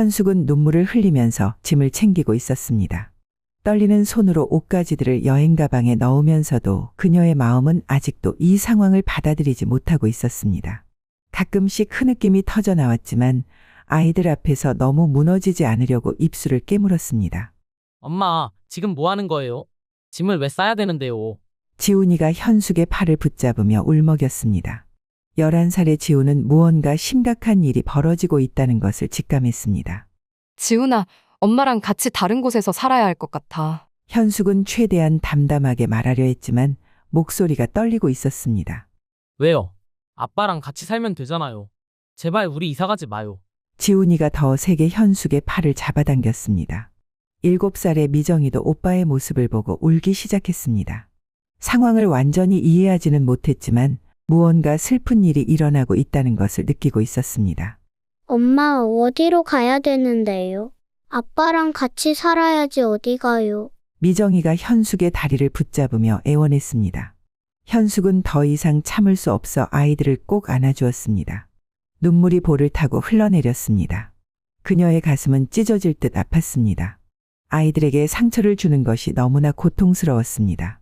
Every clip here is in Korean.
현숙은 눈물을 흘리면서 짐을 챙기고 있었습니다. 떨리는 손으로 옷가지들을 여행 가방에 넣으면서도 그녀의 마음은 아직도 이 상황을 받아들이지 못하고 있었습니다. 가끔씩 흐느낌이 터져 나왔지만 아이들 앞에서 너무 무너지지 않으려고 입술을 깨물었습니다. 엄마, 지금 뭐 하는 거예요? 짐을 왜 싸야 되는데요? 지훈이가 현숙의 팔을 붙잡으며 울먹였습니다. 11살의 지훈은 무언가 심각한 일이 벌어지고 있다는 것을 직감했습니다. 지훈아, 엄마랑 같이 다른 곳에서 살아야 할 것 같아. 현숙은 최대한 담담하게 말하려 했지만 목소리가 떨리고 있었습니다. 왜요? 아빠랑 같이 살면 되잖아요. 제발 우리 이사 가지 마요. 지훈이가 더 세게 현숙의 팔을 잡아당겼습니다. 7살의 미정이도 오빠의 모습을 보고 울기 시작했습니다. 상황을 완전히 이해하지는 못했지만 무언가 슬픈 일이 일어나고 있다는 것을 느끼고 있었습니다. 엄마, 어디로 가야 되는데요? 아빠랑 같이 살아야지 어디 가요? 미정이가 현숙의 다리를 붙잡으며 애원했습니다. 현숙은 더 이상 참을 수 없어 아이들을 꼭 안아주었습니다. 눈물이 볼을 타고 흘러내렸습니다. 그녀의 가슴은 찢어질 듯 아팠습니다. 아이들에게 상처를 주는 것이 너무나 고통스러웠습니다.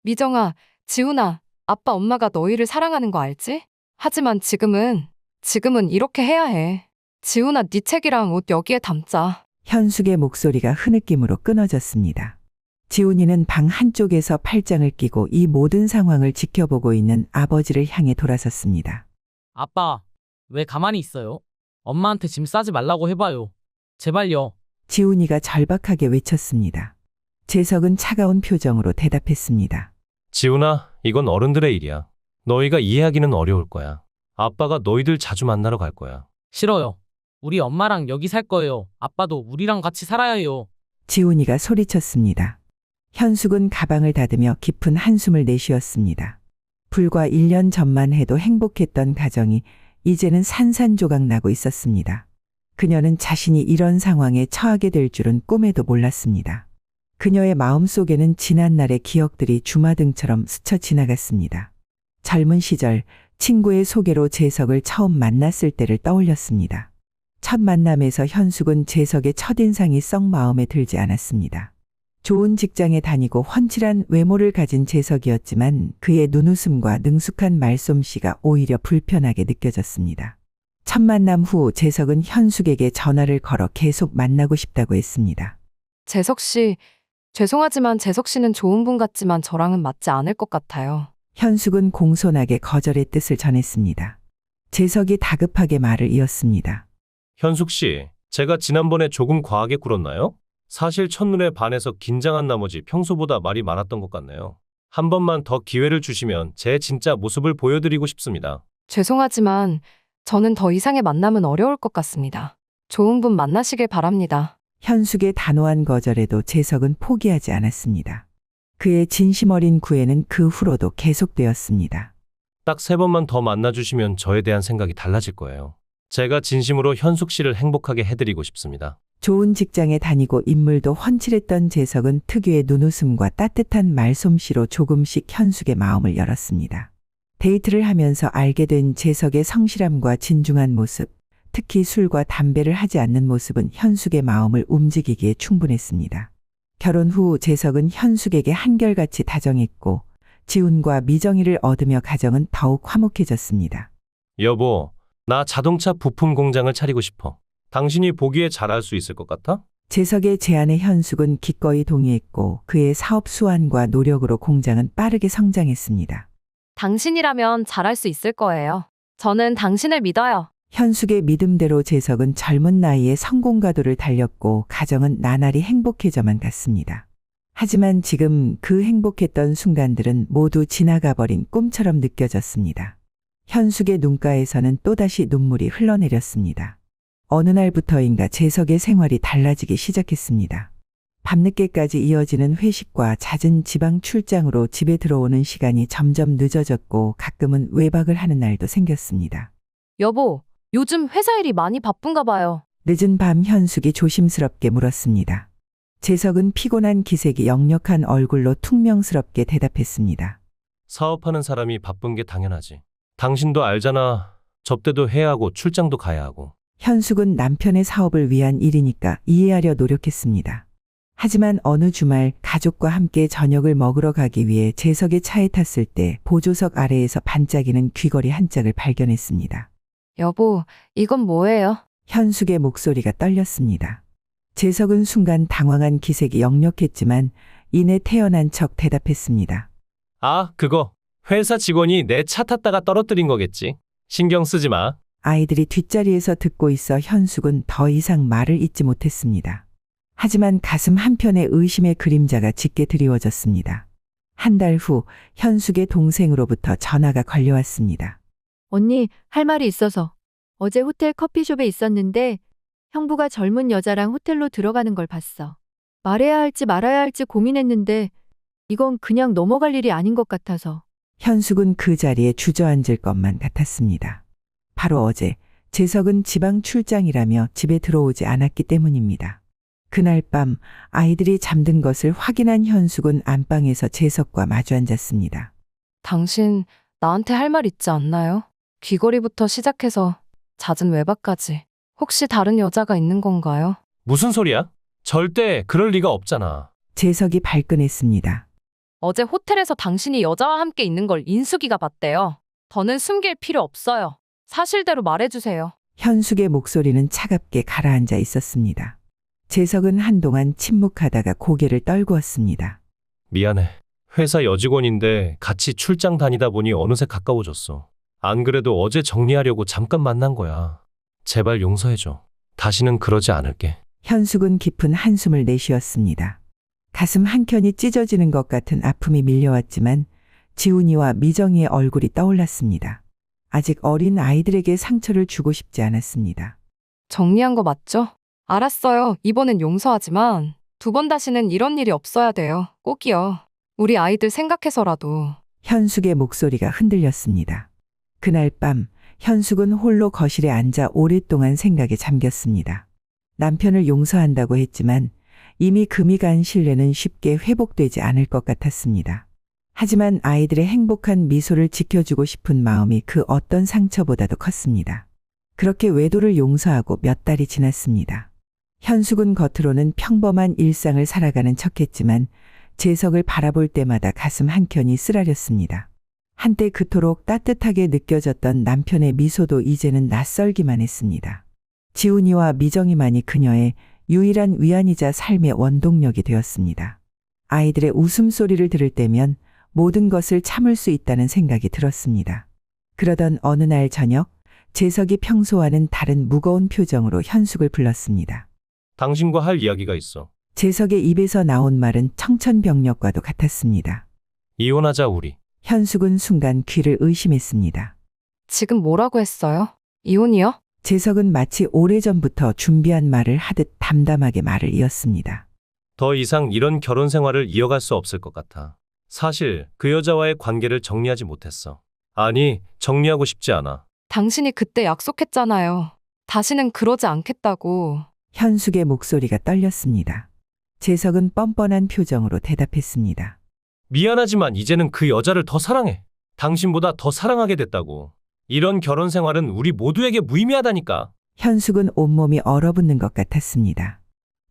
미정아, 지훈아, 아빠 엄마가 너희를 사랑하는 거 알지? 하지만 지금은 이렇게 해야 해. 지훈아, 네 책이랑 옷 여기에 담자. 현숙의 목소리가 흐느낌으로 끊어졌습니다. 지훈이는 방 한쪽에서 팔짱을 끼고 이 모든 상황을 지켜보고 있는 아버지를 향해 돌아섰습니다. 아빠, 왜 가만히 있어요? 엄마한테 짐 싸지 말라고 해봐요. 제발요. 지훈이가 절박하게 외쳤습니다. 재석은 차가운 표정으로 대답했습니다. 지훈아, 이건 어른들의 일이야. 너희가 이해하기는 어려울 거야. 아빠가 너희들 자주 만나러 갈 거야. 싫어요. 우리 엄마랑 여기 살 거예요. 아빠도 우리랑 같이 살아야 해요. 지훈이가 소리쳤습니다. 현숙은 가방을 닫으며 깊은 한숨을 내쉬었습니다. 불과 1년 전만 해도 행복했던 가정이 이제는 산산조각 나고 있었습니다. 그녀는 자신이 이런 상황에 처하게 될 줄은 꿈에도 몰랐습니다. 그녀의 마음속에는 지난날의 기억들이 주마등처럼 스쳐 지나갔습니다. 젊은 시절 친구의 소개로 재석을 처음 만났을 때를 떠올렸습니다. 첫 만남에서 현숙은 재석의 첫인상이 썩 마음에 들지 않았습니다. 좋은 직장에 다니고 훤칠한 외모를 가진 재석이었지만 그의 눈웃음과 능숙한 말솜씨가 오히려 불편하게 느껴졌습니다. 첫 만남 후 재석은 현숙에게 전화를 걸어 계속 만나고 싶다고 했습니다. 재석 씨, 죄송하지만 재석 씨는 좋은 분 같지만 저랑은 맞지 않을 것 같아요. 현숙은 공손하게 거절의 뜻을 전했습니다. 재석이 다급하게 말을 이었습니다. 현숙 씨, 제가 지난번에 조금 과하게 굴었나요? 사실 첫눈에 반해서 긴장한 나머지 평소보다 말이 많았던 것 같네요. 한 번만 더 기회를 주시면 제 진짜 모습을 보여드리고 싶습니다. 죄송하지만 저는 더 이상의 만남은 어려울 것 같습니다. 좋은 분 만나시길 바랍니다. 현숙의 단호한 거절에도 재석은 포기하지 않았습니다. 그의 진심 어린 구애는 그 후로도 계속되었습니다. 딱 3번만 더 만나주시면 저에 대한 생각이 달라질 거예요. 제가 진심으로 현숙 씨를 행복하게 해드리고 싶습니다. 좋은 직장에 다니고 인물도 훤칠했던 재석은 특유의 눈웃음과 따뜻한 말솜씨로 조금씩 현숙의 마음을 열었습니다. 데이트를 하면서 알게 된 재석의 성실함과 진중한 모습, 특히 술과 담배를 하지 않는 모습은 현숙의 마음을 움직이기에 충분했습니다. 결혼 후 재석은 현숙에게 한결같이 다정했고 지훈과 미정이를 얻으며 가정은 더욱 화목해졌습니다. 여보, 나 자동차 부품 공장을 차리고 싶어. 당신이 보기에 잘할 수 있을 것 같아? 재석의 제안에 현숙은 기꺼이 동의했고 그의 사업 수완과 노력으로 공장은 빠르게 성장했습니다. 당신이라면 잘할 수 있을 거예요. 저는 당신을 믿어요. 현숙의 믿음대로 재석은 젊은 나이에 성공가도를 달렸고 가정은 나날이 행복해져만 갔습니다. 하지만 지금 그 행복했던 순간들은 모두 지나가버린 꿈처럼 느껴졌습니다. 현숙의 눈가에서는 또다시 눈물이 흘러내렸습니다. 어느 날부터인가 재석의 생활이 달라지기 시작했습니다. 밤늦게까지 이어지는 회식과 잦은 지방 출장으로 집에 들어오는 시간이 점점 늦어졌고 가끔은 외박을 하는 날도 생겼습니다. 여보, 요즘 회사 일이 많이 바쁜가 봐요. 늦은 밤 현숙이 조심스럽게 물었습니다. 재석은 피곤한 기색이 역력한 얼굴로 퉁명스럽게 대답했습니다. 사업하는 사람이 바쁜 게 당연하지. 당신도 알잖아. 접대도 해야 하고 출장도 가야 하고. 현숙은 남편의 사업을 위한 일이니까 이해하려 노력했습니다. 하지만 어느 주말 가족과 함께 저녁을 먹으러 가기 위해 재석의 차에 탔을 때 보조석 아래에서 반짝이는 귀걸이 한 짝을 발견했습니다. 여보, 이건 뭐예요? 현숙의 목소리가 떨렸습니다. 재석은 순간 당황한 기색이 역력했지만 이내 태연한 척 대답했습니다. 아, 그거. 회사 직원이 내 차 탔다가 떨어뜨린 거겠지. 신경 쓰지 마. 아이들이 뒷자리에서 듣고 있어 현숙은 더 이상 말을 잇지 못했습니다. 하지만 가슴 한편에 의심의 그림자가 짙게 드리워졌습니다. 한 달 후 현숙의 동생으로부터 전화가 걸려왔습니다. 언니, 할 말이 있어서. 어제 호텔 커피숍에 있었는데 형부가 젊은 여자랑 호텔로 들어가는 걸 봤어. 말해야 할지 말아야 할지 고민했는데 이건 그냥 넘어갈 일이 아닌 것 같아서. 현숙은 그 자리에 주저앉을 것만 같았습니다. 바로 어제 재석은 지방 출장이라며 집에 들어오지 않았기 때문입니다. 그날 밤 아이들이 잠든 것을 확인한 현숙은 안방에서 재석과 마주 앉았습니다. 당신 나한테 할 말 있지 않나요? 귀걸이부터 시작해서 잦은 외박까지. 혹시 다른 여자가 있는 건가요? 무슨 소리야? 절대 그럴 리가 없잖아. 재석이 발끈했습니다. 어제 호텔에서 당신이 여자와 함께 있는 걸 인숙이가 봤대요. 더는 숨길 필요 없어요. 사실대로 말해주세요. 현숙의 목소리는 차갑게 가라앉아 있었습니다. 재석은 한동안 침묵하다가 고개를 떨구었습니다. 미안해. 회사 여직원인데 같이 출장 다니다 보니 어느새 가까워졌어. 안 그래도 어제 정리하려고 잠깐 만난 거야. 제발 용서해줘. 다시는 그러지 않을게. 현숙은 깊은 한숨을 내쉬었습니다. 가슴 한켠이 찢어지는 것 같은 아픔이 밀려왔지만 지훈이와 미정이의 얼굴이 떠올랐습니다. 아직 어린 아이들에게 상처를 주고 싶지 않았습니다. 정리한 거 맞죠? 알았어요. 이번엔 용서하지만 2번 다시는 이런 일이 없어야 돼요. 꼭이요. 우리 아이들 생각해서라도. 현숙의 목소리가 흔들렸습니다. 그날 밤 현숙은 홀로 거실에 앉아 오랫동안 생각에 잠겼습니다. 남편을 용서한다고 했지만 이미 금이 간 신뢰는 쉽게 회복되지 않을 것 같았습니다. 하지만 아이들의 행복한 미소를 지켜주고 싶은 마음이 그 어떤 상처보다도 컸습니다. 그렇게 외도를 용서하고 몇 달이 지났습니다. 현숙은 겉으로는 평범한 일상을 살아가는 척했지만 재석을 바라볼 때마다 가슴 한켠이 쓰라렸습니다. 한때 그토록 따뜻하게 느껴졌던 남편의 미소도 이제는 낯설기만 했습니다. 지훈이와 미정이만이 그녀의 유일한 위안이자 삶의 원동력이 되었습니다. 아이들의 웃음소리를 들을 때면 모든 것을 참을 수 있다는 생각이 들었습니다. 그러던 어느 날 저녁, 재석이 평소와는 다른 무거운 표정으로 현숙을 불렀습니다. 당신과 할 이야기가 있어. 재석의 입에서 나온 말은 청천벽력과도 같았습니다. 이혼하자 우리. 현숙은 순간 귀를 의심했습니다. 지금 뭐라고 했어요? 이혼이요? 재석은 마치 오래전부터 준비한 말을 하듯 담담하게 말을 이었습니다. 더 이상 이런 결혼 생활을 이어갈 수 없을 것 같아. 사실 그 여자와의 관계를 정리하지 못했어. 아니, 정리하고 싶지 않아. 당신이 그때 약속했잖아요. 다시는 그러지 않겠다고. 현숙의 목소리가 떨렸습니다. 재석은 뻔뻔한 표정으로 대답했습니다. 미안하지만 이제는 그 여자를 더 사랑해. 당신보다 더 사랑하게 됐다고. 이런 결혼 생활은 우리 모두에게 무의미하다니까. 현숙은 온몸이 얼어붙는 것 같았습니다.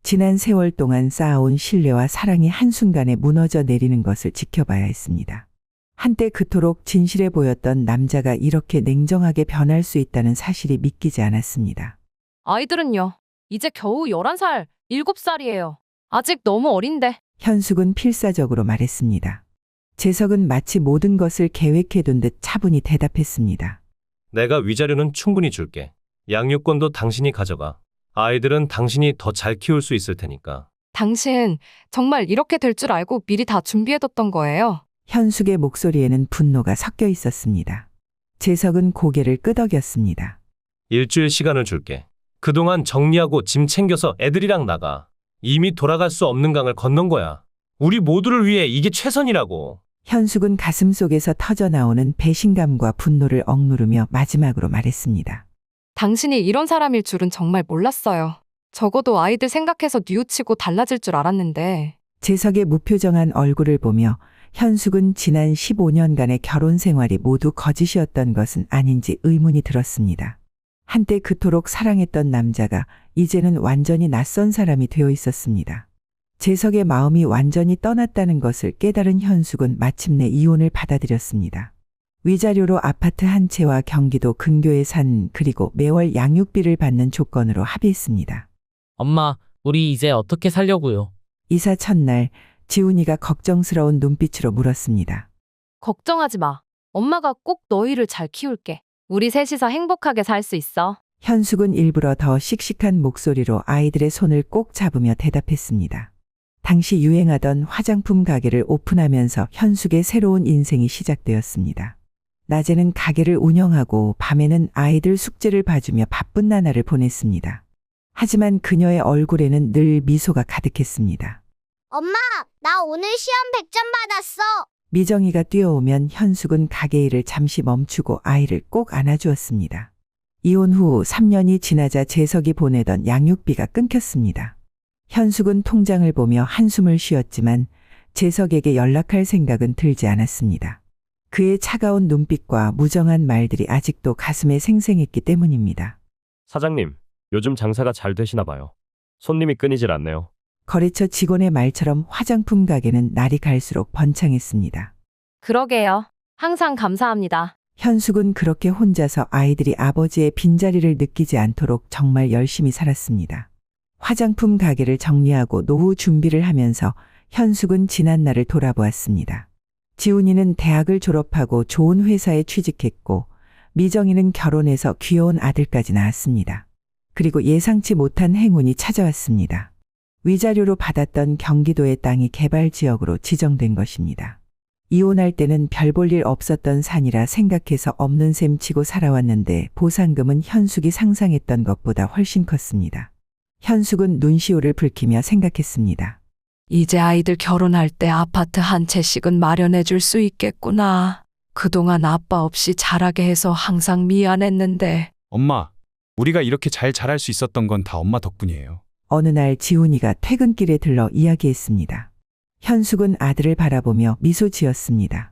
지난 세월 동안 쌓아온 신뢰와 사랑이 한순간에 무너져 내리는 것을 지켜봐야 했습니다. 한때 그토록 진실해 보였던 남자가 이렇게 냉정하게 변할 수 있다는 사실이 믿기지 않았습니다. 아이들은요? 이제 겨우 11살, 7살이에요. 아직 너무 어린데. 현숙은 필사적으로 말했습니다. 재석은 마치 모든 것을 계획해둔 듯 차분히 대답했습니다. 내가 위자료는 충분히 줄게. 양육권도 당신이 가져가. 아이들은 당신이 더 잘 키울 수 있을 테니까. 당신 정말 이렇게 될 줄 알고 미리 다 준비해뒀던 거예요. 현숙의 목소리에는 분노가 섞여 있었습니다. 재석은 고개를 끄덕였습니다. 일주일 시간을 줄게. 그동안 정리하고 짐 챙겨서 애들이랑 나가. 이미 돌아갈 수 없는 강을 건넌 거야. 우리 모두를 위해 이게 최선이라고. 현숙은 가슴속에서 터져나오는 배신감과 분노를 억누르며 마지막으로 말했습니다. 당신이 이런 사람일 줄은 정말 몰랐어요. 적어도 아이들 생각해서 뉘우치고 달라질 줄 알았는데. 재석의 무표정한 얼굴을 보며 현숙은 지난 15년간의 결혼 생활이 모두 거짓이었던 것은 아닌지 의문이 들었습니다. 한때 그토록 사랑했던 남자가 이제는 완전히 낯선 사람이 되어 있었습니다. 재석의 마음이 완전히 떠났다는 것을 깨달은 현숙은 마침내 이혼을 받아들였습니다. 위자료로 아파트 한 채와 경기도 근교의 산 그리고 매월 양육비를 받는 조건으로 합의했습니다. 엄마, 우리 이제 어떻게 살려고요? 이사 첫날 지훈이가 걱정스러운 눈빛으로 물었습니다. 걱정하지 마. 엄마가 꼭 너희를 잘 키울게. 우리 셋이서 행복하게 살 수 있어. 현숙은 일부러 더 씩씩한 목소리로 아이들의 손을 꼭 잡으며 대답했습니다. 당시 유행하던 화장품 가게를 오픈하면서 현숙의 새로운 인생이 시작되었습니다. 낮에는 가게를 운영하고 밤에는 아이들 숙제를 봐주며 바쁜 나날을 보냈습니다. 하지만 그녀의 얼굴에는 늘 미소가 가득했습니다. 엄마, 나 오늘 시험 100점 받았어. 미정이가 뛰어오면 현숙은 가게 일을 잠시 멈추고 아이를 꼭 안아주었습니다. 이혼 후 3년이 지나자 재석이 보내던 양육비가 끊겼습니다. 현숙은 통장을 보며 한숨을 쉬었지만 재석에게 연락할 생각은 들지 않았습니다. 그의 차가운 눈빛과 무정한 말들이 아직도 가슴에 생생했기 때문입니다. 사장님, 요즘 장사가 잘 되시나 봐요. 손님이 끊이질 않네요. 거래처 직원의 말처럼 화장품 가게는 날이 갈수록 번창했습니다. 그러게요. 항상 감사합니다. 현숙은 그렇게 혼자서 아이들이 아버지의 빈자리를 느끼지 않도록 정말 열심히 살았습니다. 화장품 가게를 정리하고 노후 준비를 하면서 현숙은 지난 날을 돌아보았습니다. 지훈이는 대학을 졸업하고 좋은 회사에 취직했고 미정이는 결혼해서 귀여운 아들까지 낳았습니다. 그리고 예상치 못한 행운이 찾아왔습니다. 위자료로 받았던 경기도의 땅이 개발지역으로 지정된 것입니다. 이혼할 때는 별 볼 일 없었던 산이라 생각해서 없는 셈 치고 살아왔는데 보상금은 현숙이 상상했던 것보다 훨씬 컸습니다. 현숙은 눈시울을 붉히며 생각했습니다. 이제 아이들 결혼할 때 아파트 한 채씩은 마련해 줄 수 있겠구나. 그동안 아빠 없이 자라게 해서 항상 미안했는데. 엄마, 우리가 이렇게 잘 자랄 수 있었던 건 다 엄마 덕분이에요. 어느 날 지훈이가 퇴근길에 들러 이야기했습니다. 현숙은 아들을 바라보며 미소 지었습니다.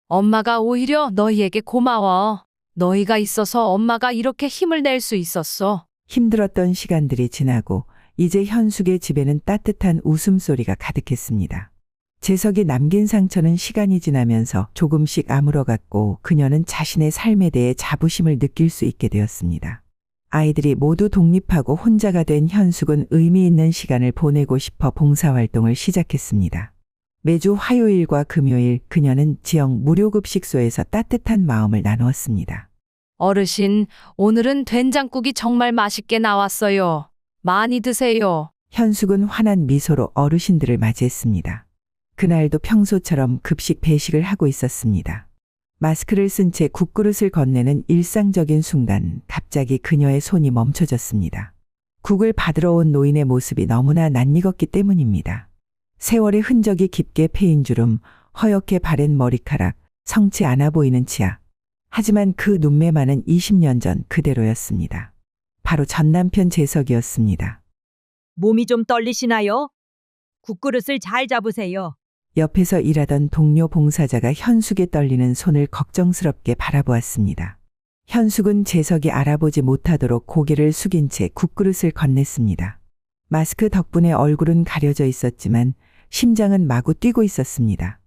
엄마가 오히려 너희에게 고마워. 너희가 있어서 엄마가 이렇게 힘을 낼 수 있었어. 힘들었던 시간들이 지나고 이제 현숙의 집에는 따뜻한 웃음소리가 가득했습니다. 재석이 남긴 상처는 시간이 지나면서 조금씩 아물어갔고 그녀는 자신의 삶에 대해 자부심을 느낄 수 있게 되었습니다. 아이들이 모두 독립하고 혼자가 된 현숙은 의미 있는 시간을 보내고 싶어 봉사활동을 시작했습니다. 매주 화요일과 금요일 그녀는 지역 무료급식소에서 따뜻한 마음을 나누었습니다. 어르신, 오늘은 된장국이 정말 맛있게 나왔어요. 많이 드세요. 현숙은 환한 미소로 어르신들을 맞이했습니다. 그날도 평소처럼 급식 배식을 하고 있었습니다. 마스크를 쓴 채 국그릇을 건네는 일상적인 순간 갑자기 그녀의 손이 멈춰졌습니다. 국을 받으러 온 노인의 모습이 너무나 낯익었기 때문입니다. 세월의 흔적이 깊게 패인 주름, 허옇게 바랜 머리카락, 성치 않아 보이는 치아. 하지만 그 눈매만은 20년 전 그대로였습니다. 바로 전 남편 재석이었습니다. 몸이 좀 떨리시나요? 국그릇을 잘 잡으세요. 옆에서 일하던 동료 봉사자가 현숙의 떨리는 손을 걱정스럽게 바라보았습니다. 현숙은 재석이 알아보지 못하도록 고개를 숙인 채 국그릇을 건넸습니다. 마스크 덕분에 얼굴은 가려져 있었지만 심장은 마구 뛰고 있었습니다.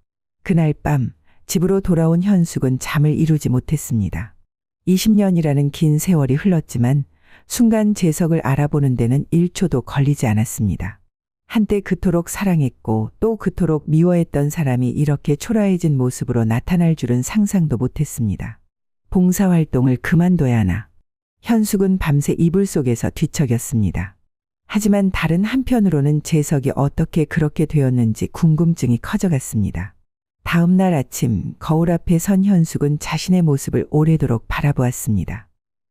그날 밤 집으로 돌아온 현숙은 잠을 이루지 못했습니다. 20년이라는 긴 세월이 흘렀지만 순간 재석을 알아보는 데는 1초도 걸리지 않았습니다. 한때 그토록 사랑했고 또 그토록 미워했던 사람이 이렇게 초라해진 모습으로 나타날 줄은 상상도 못했습니다. 봉사활동을 그만둬야 하나. 현숙은 밤새 이불 속에서 뒤척였습니다. 하지만 다른 한편으로는 재석이 어떻게 그렇게 되었는지 궁금증이 커져갔습니다. 다음 날 아침 거울 앞에 선 현숙은 자신의 모습을 오래도록 바라보았습니다.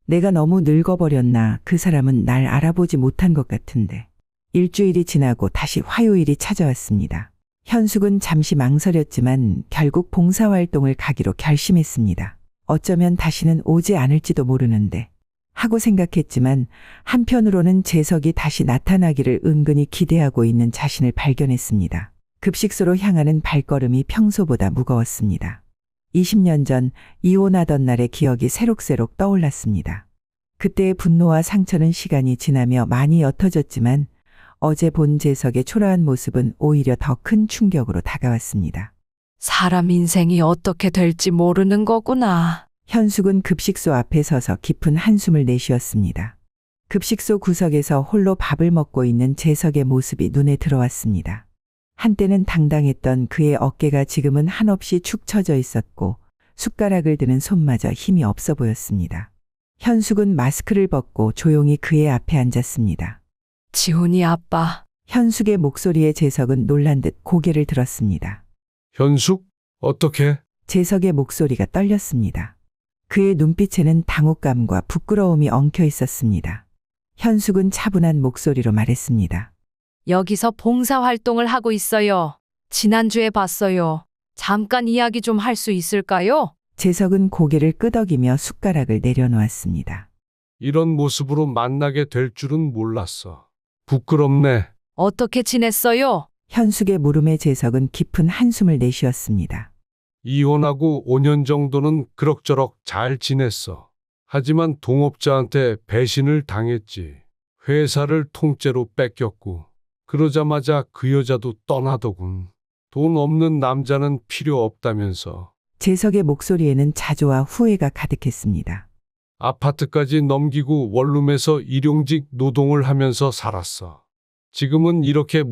내가 너무 늙어버렸나. 그 사람은 날 알아보지 못한 것 같은데. 일주일이 지나고 다시 화요일이 찾아왔습니다. 현숙은 잠시 망설였지만 결국 봉사활동을 가기로 결심했습니다. 어쩌면 다시는 오지 않을지도 모르는데 하고 생각했지만 한편으로는 재석이 다시 나타나기를 은근히 기대하고 있는 자신을 발견했습니다. 급식소로 향하는 발걸음이 평소보다 무거웠습니다. 20년 전 이혼하던 날의 기억이 새록새록 떠올랐습니다. 그때의 분노와 상처는 시간이 지나며 많이 옅어졌지만 어제 본 재석의 초라한 모습은 오히려 더 큰 충격으로 다가왔습니다. 사람 인생이 어떻게 될지 모르는 거구나. 현숙은 급식소 앞에 서서 깊은 한숨을 내쉬었습니다. 급식소 구석에서 홀로 밥을 먹고 있는 재석의 모습이 눈에 들어왔습니다. 한때는 당당했던 그의 어깨가 지금은 한없이 축 처져 있었고 숟가락을 드는 손마저 힘이 없어 보였습니다. 현숙은 마스크를 벗고 조용히 그의 앞에 앉았습니다. 지훈이 아빠. 현숙의 목소리에 재석은 놀란 듯 고개를 들었습니다. 현숙, 어떻게? 재석의 목소리가 떨렸습니다. 그의 눈빛에는 당혹감과 부끄러움이 엉켜 있었습니다. 현숙은 차분한 목소리로 말했습니다. 여기서 봉사활동을 하고 있어요. 지난주에 봤어요. 잠깐 이야기 좀 할 수 있을까요? 재석은 고개를 끄덕이며 숟가락을 내려놓았습니다. 이런 모습으로 만나게 될 줄은 몰랐어. 부끄럽네. 어떻게 지냈어요? 현숙의 물음에 재석은 깊은 한숨을 내쉬었습니다. 이혼하고 5년 정도는 그럭저럭 잘 지냈어. 하지만 동업자한테 배신을 당했지. 회사를 통째로 뺏겼고 그러자마자 그 여자도 떠나더군. 돈 없는 남자는 필요 없다면서. 재석의 목소리에는 자조와 후회가 가득했습니다. 아파트까지 넘기고 원룸에서 일용직 노동을 하면서 살았어. 지금은 이렇게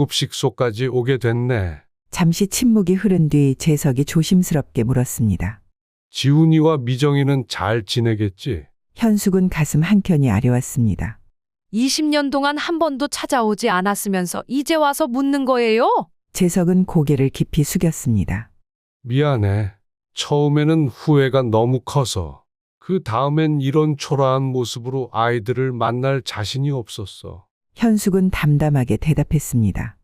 무료급식소까지 오게 됐네. 잠시 침묵이 흐른 뒤 재석이 조심스럽게 물었습니다. 지훈이와 미정이는 잘 지내겠지? 현숙은 가슴 한켠이 아려왔습니다. 20년 동안 한 번도 찾아오지 않았으면서 이제 와서 묻는 거예요? 재석은 고개를 깊이 숙였습니다. 미안해. 처음에는 후회가 너무 커서. 그 다음엔 이런 초라한 모습으로 아이들을 만날 자신이 없었어. 현숙은 담담하게 대답했습니다.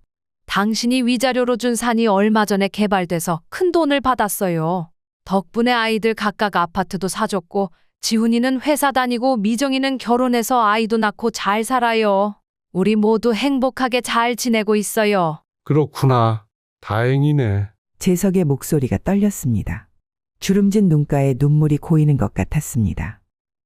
당신이 위자료로 준 산이 얼마 전에 개발돼서 큰 돈을 받았어요. 덕분에 아이들 각각 아파트도 사줬고 지훈이는 회사 다니고 미정이는 결혼해서 아이도 낳고 잘 살아요. 우리 모두 행복하게 잘 지내고 있어요. 그렇구나. 다행이네. 재석의 목소리가 떨렸습니다. 주름진 눈가에 눈물이 고이는 것 같았습니다.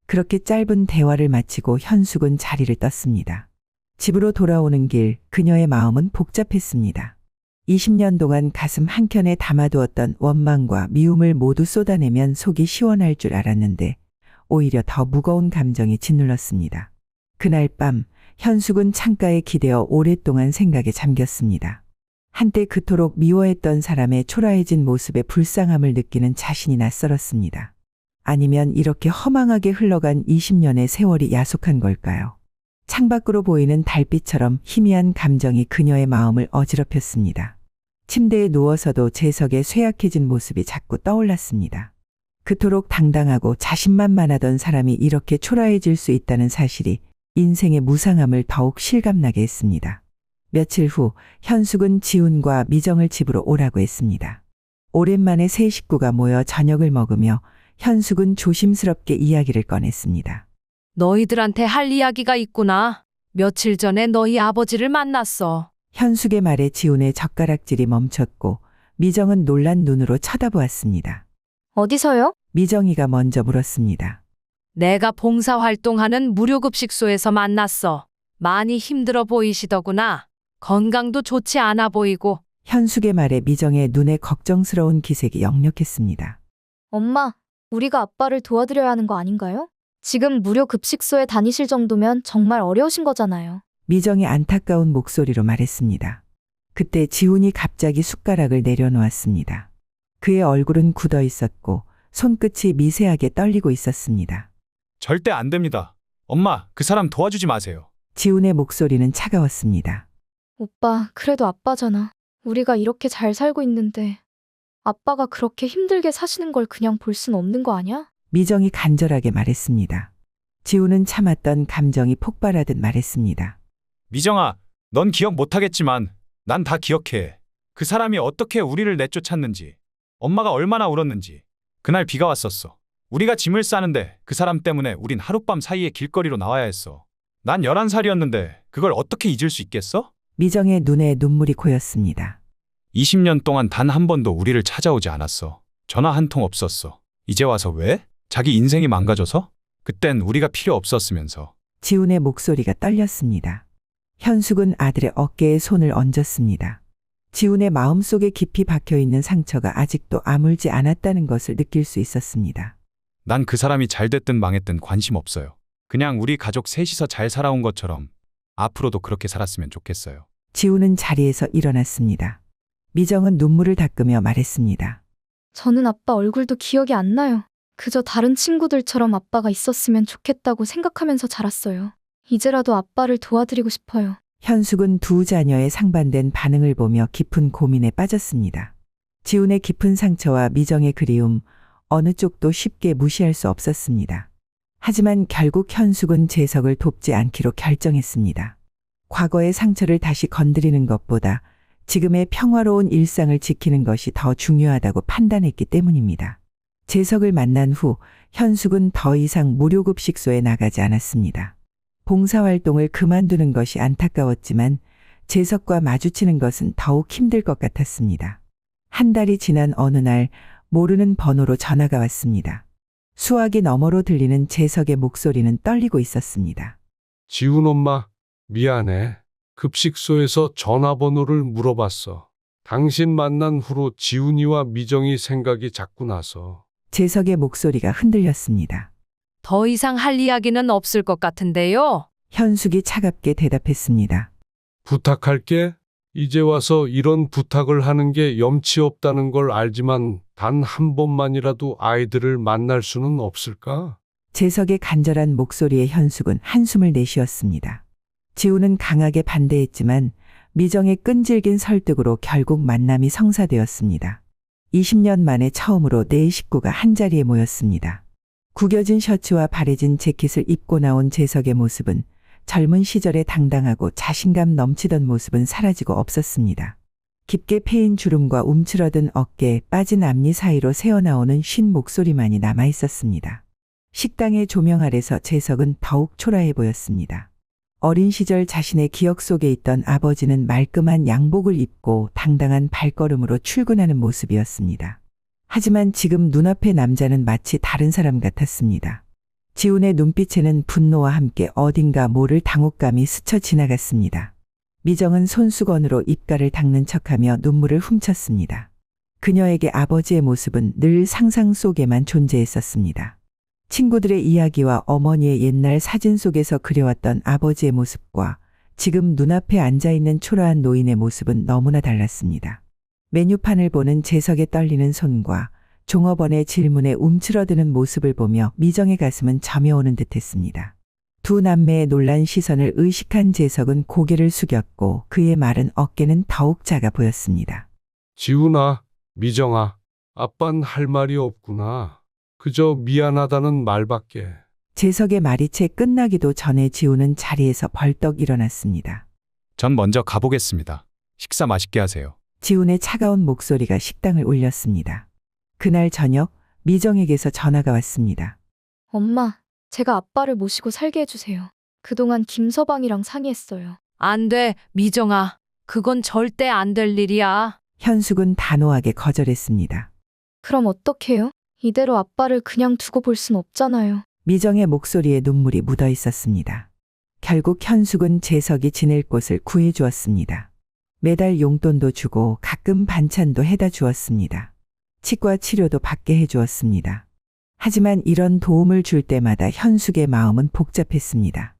그렇게 짧은 대화를 마치고 현숙은 자리를 떴습니다. 집으로 돌아오는 길 그녀의 마음은 복잡했습니다. 20년 동안 가슴 한켠에 담아두었던 원망과 미움을 모두 쏟아내면 속이 시원할 줄 알았는데 오히려 더 무거운 감정이 짓눌렀습니다. 그날 밤 현숙은 창가에 기대어 오랫동안 생각에 잠겼습니다. 한때 그토록 미워했던 사람의 초라해진 모습에 불쌍함을 느끼는 자신이 낯설었습니다. 아니면 이렇게 허망하게 흘러간 20년의 세월이 야속한 걸까요? 창밖으로 보이는 달빛처럼 희미한 감정이 그녀의 마음을 어지럽혔습니다. 침대에 누워서도 재석의 쇠약해진 모습이 자꾸 떠올랐습니다. 그토록 당당하고 자신만만하던 사람이 이렇게 초라해질 수 있다는 사실이 인생의 무상함을 더욱 실감나게 했습니다. 며칠 후 현숙은 지훈과 미정을 집으로 오라고 했습니다. 오랜만에 세 식구가 모여 저녁을 먹으며 현숙은 조심스럽게 이야기를 꺼냈습니다. 너희들한테 할 이야기가 있구나. 며칠 전에 너희 아버지를 만났어. 현숙의 말에 지훈의 젓가락질이 멈췄고 미정은 놀란 눈으로 쳐다보았습니다. 어디서요? 미정이가 먼저 물었습니다. 내가 봉사활동하는 무료급식소에서 만났어. 많이 힘들어 보이시더구나. 건강도 좋지 않아 보이고. 현숙의 말에 미정의 눈에 걱정스러운 기색이 역력했습니다. 엄마, 우리가 아빠를 도와드려야 하는 거 아닌가요? 지금 무료 급식소에 다니실 정도면 정말 어려우신 거잖아요. 미정이 안타까운 목소리로 말했습니다. 그때 지훈이 갑자기 숟가락을 내려놓았습니다. 그의 얼굴은 굳어 있었고 손끝이 미세하게 떨리고 있었습니다. 절대 안 됩니다. 엄마, 그 사람 도와주지 마세요. 지훈의 목소리는 차가웠습니다. 오빠, 그래도 아빠잖아. 우리가 이렇게 잘 살고 있는데 아빠가 그렇게 힘들게 사시는 걸 그냥 볼 순 없는 거 아니야? 미정이 간절하게 말했습니다. 지훈은 참았던 감정이 폭발하듯 말했습니다. 미정아, 넌 기억 못하겠지만 난 다 기억해. 그 사람이 어떻게 우리를 내쫓았는지, 엄마가 얼마나 울었는지. 그날 비가 왔었어. 우리가 짐을 싸는데 그 사람 때문에 우린 하룻밤 사이에 길거리로 나와야 했어. 난 11살이었는데 그걸 어떻게 잊을 수 있겠어? 미정의 눈에 눈물이 고였습니다. 20년 동안 단 한 번도 우리를 찾아오지 않았어. 전화 한 통 없었어. 이제 와서 왜? 자기 인생이 망가져서? 그땐 우리가 필요 없었으면서. 지훈의 목소리가 떨렸습니다. 현숙은 아들의 어깨에 손을 얹었습니다. 지훈의 마음속에 깊이 박혀있는 상처가 아직도 아물지 않았다는 것을 느낄 수 있었습니다. 난 그 사람이 잘 됐든 망했든 관심 없어요. 그냥 우리 가족 셋이서 잘 살아온 것처럼 앞으로도 그렇게 살았으면 좋겠어요. 지훈은 자리에서 일어났습니다. 미정은 눈물을 닦으며 말했습니다. 저는 아빠 얼굴도 기억이 안 나요. 그저 다른 친구들처럼 아빠가 있었으면 좋겠다고 생각하면서 자랐어요. 이제라도 아빠를 도와드리고 싶어요. 현숙은 두 자녀의 상반된 반응을 보며 깊은 고민에 빠졌습니다. 지훈의 깊은 상처와 미정의 그리움, 어느 쪽도 쉽게 무시할 수 없었습니다. 하지만 결국 현숙은 재석을 돕지 않기로 결정했습니다. 과거의 상처를 다시 건드리는 것보다 지금의 평화로운 일상을 지키는 것이 더 중요하다고 판단했기 때문입니다. 재석을 만난 후 현숙은 더 이상 무료급식소에 나가지 않았습니다. 봉사활동을 그만두는 것이 안타까웠지만 재석과 마주치는 것은 더욱 힘들 것 같았습니다. 한 달이 지난 어느 날 모르는 번호로 전화가 왔습니다. 수화기 너머로 들리는 재석의 목소리는 떨리고 있었습니다. 지훈 엄마, 미안해. 급식소에서 전화번호를 물어봤어. 당신 만난 후로 지훈이와 미정이 생각이 자꾸 나서. 재석의 목소리가 흔들렸습니다. 더 이상 할 이야기는 없을 것 같은데요. 현숙이 차갑게 대답했습니다. 부탁할게. 이제 와서 이런 부탁을 하는 게 염치 없다는 걸 알지만 단 한 번만이라도 아이들을 만날 수는 없을까? 재석의 간절한 목소리에 현숙은 한숨을 내쉬었습니다. 지훈은 강하게 반대했지만 미정의 끈질긴 설득으로 결국 만남이 성사되었습니다. 20년 만에 처음으로 네 식구가 한자리에 모였습니다. 구겨진 셔츠와 바래진 재킷을 입고 나온 재석의 모습은 젊은 시절의 당당하고 자신감 넘치던 모습은 사라지고 없었습니다. 깊게 패인 주름과 움츠러든 어깨, 빠진 앞니 사이로 새어나오는 쉰 목소리만이 남아 있었습니다. 식당의 조명 아래서 재석은 더욱 초라해 보였습니다. 어린 시절 자신의 기억 속에 있던 아버지는 말끔한 양복을 입고 당당한 발걸음으로 출근하는 모습이었습니다. 하지만 지금 눈앞의 남자는 마치 다른 사람 같았습니다. 지훈의 눈빛에는 분노와 함께 어딘가 모를 당혹감이 스쳐 지나갔습니다. 미정은 손수건으로 입가를 닦는 척하며 눈물을 훔쳤습니다. 그녀에게 아버지의 모습은 늘 상상 속에만 존재했었습니다. 친구들의 이야기와 어머니의 옛날 사진 속에서 그려왔던 아버지의 모습과 지금 눈앞에 앉아있는 초라한 노인의 모습은 너무나 달랐습니다. 메뉴판을 보는 재석의 떨리는 손과 종업원의 질문에 움츠러드는 모습을 보며 미정의 가슴은 저며오는 듯했습니다. 두 남매의 놀란 시선을 의식한 재석은 고개를 숙였고 그의 마른 어깨는 더욱 작아 보였습니다. 지훈아, 미정아, 아빤 할 말이 없구나. 그저 미안하다는 말밖에. 재석의 말이 채 끝나기도 전에 지훈은 자리에서 벌떡 일어났습니다. 전 먼저 가보겠습니다. 식사 맛있게 하세요. 지훈의 차가운 목소리가 식당을 울렸습니다. 그날 저녁 미정에게서 전화가 왔습니다. 엄마, 제가 아빠를 모시고 살게 해주세요. 그동안 김서방이랑 상의했어요. 안 돼, 미정아. 그건 절대 안 될 일이야. 현숙은 단호하게 거절했습니다. 그럼 어떡해요? 이대로 아빠를 그냥 두고 볼 순 없잖아요. 미정의 목소리에 눈물이 묻어 있었습니다. 결국 현숙은 재석이 지낼 곳을 구해 주었습니다. 매달 용돈도 주고 가끔 반찬도 해다 주었습니다. 치과 치료도 받게 해 주었습니다. 하지만 이런 도움을 줄 때마다 현숙의 마음은 복잡했습니다.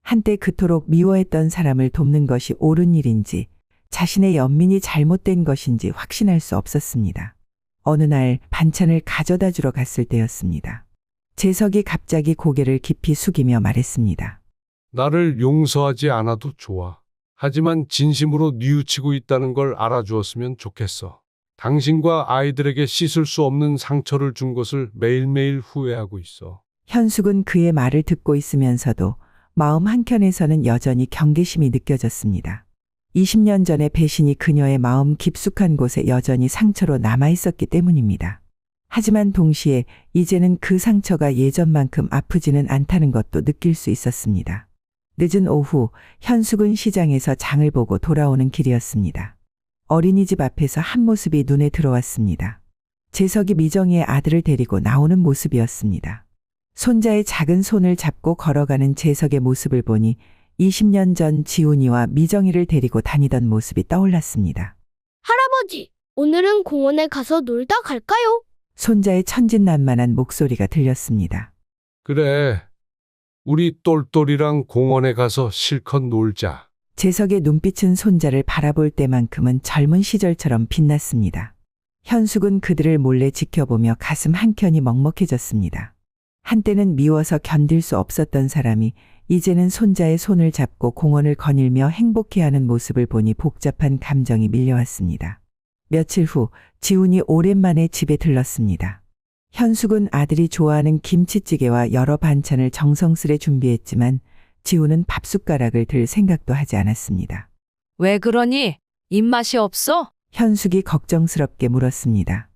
한때 그토록 미워했던 사람을 돕는 것이 옳은 일인지 자신의 연민이 잘못된 것인지 확신할 수 없었습니다. 어느 날 반찬을 가져다 주러 갔을 때였습니다. 재석이 갑자기 고개를 깊이 숙이며 말했습니다. 나를 용서하지 않아도 좋아. 하지만 진심으로 뉘우치고 있다는 걸 알아주었으면 좋겠어. 당신과 아이들에게 씻을 수 없는 상처를 준 것을 매일매일 후회하고 있어. 현숙은 그의 말을 듣고 있으면서도 마음 한켠에서는 여전히 경계심이 느껴졌습니다. 20년 전의 배신이 그녀의 마음 깊숙한 곳에 여전히 상처로 남아 있었기 때문입니다. 하지만 동시에 이제는 그 상처가 예전만큼 아프지는 않다는 것도 느낄 수 있었습니다. 늦은 오후 현숙은 시장에서 장을 보고 돌아오는 길이었습니다. 어린이집 앞에서 한 모습이 눈에 들어왔습니다. 재석이 미정이의 아들을 데리고 나오는 모습이었습니다. 손자의 작은 손을 잡고 걸어가는 재석의 모습을 보니 20년 전 지훈이와 미정이를 데리고 다니던 모습이 떠올랐습니다. 할아버지, 오늘은 공원에 가서 놀다 갈까요? 손자의 천진난만한 목소리가 들렸습니다. 그래. 우리 똘똘이랑 공원에 가서 실컷 놀자. 재석의 눈빛은 손자를 바라볼 때만큼은 젊은 시절처럼 빛났습니다. 현숙은 그들을 몰래 지켜보며 가슴 한켠이 먹먹해졌습니다. 한때는 미워서 견딜 수 없었던 사람이 이제는 손자의 손을 잡고 공원을 거닐며 행복해하는 모습을 보니 복잡한 감정이 밀려왔습니다. 며칠 후 지훈이 오랜만에 집에 들렀습니다. 현숙은 아들이 좋아하는 김치찌개와 여러 반찬을 정성스레 준비했지만 지훈은 밥숟가락을 들 생각도 하지 않았습니다. 왜 그러니? 입맛이 없어? 현숙이 걱정스럽게 물었습니다.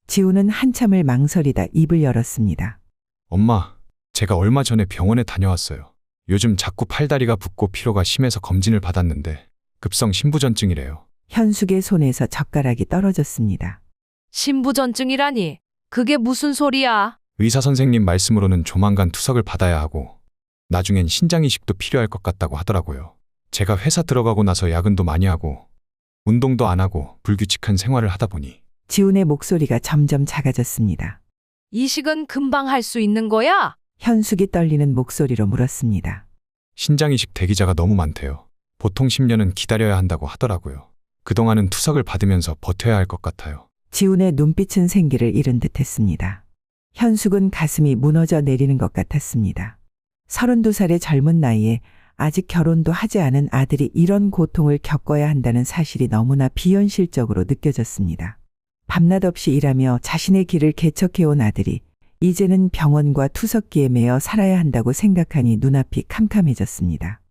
지훈은 한참을 망설이다 입을 열었습니다. 엄마, 제가 얼마 전에 병원에 다녀왔어요. 요즘 자꾸 팔다리가 붓고 피로가 심해서 검진을 받았는데 급성 신부전증이래요. 현숙의 손에서 젓가락이 떨어졌습니다. 신부전증이라니? 그게 무슨 소리야? 의사 선생님 말씀으로는 조만간 투석을 받아야 하고 나중엔 신장 이식도 필요할 것 같다고 하더라고요. 제가 회사 들어가고 나서 야근도 많이 하고 운동도 안 하고 불규칙한 생활을 하다 보니 지훈의 목소리가 점점 작아졌습니다. 이식은 금방 할 수 있는 거야? 현숙이 떨리는 목소리로 물었습니다. 신장 이식 대기자가 너무 많대요. 보통 10년은 기다려야 한다고 하더라고요. 그동안은 투석을 받으면서 버텨야 할 것 같아요. 지훈의 눈빛은 생기를 잃은 듯했습니다. 현숙은 가슴이 무너져 내리는 것 같았습니다. 32살의 젊은 나이에 아직 결혼도 하지 않은 아들이 이런 고통을 겪어야 한다는 사실이 너무나 비현실적으로 느껴졌습니다. 밤낮 없이 일하며 자신의 길을 개척해온 아들이 이제는 병원과 투석기에 매여 살아야 한다고 생각하니 눈앞이 캄캄해졌습니다.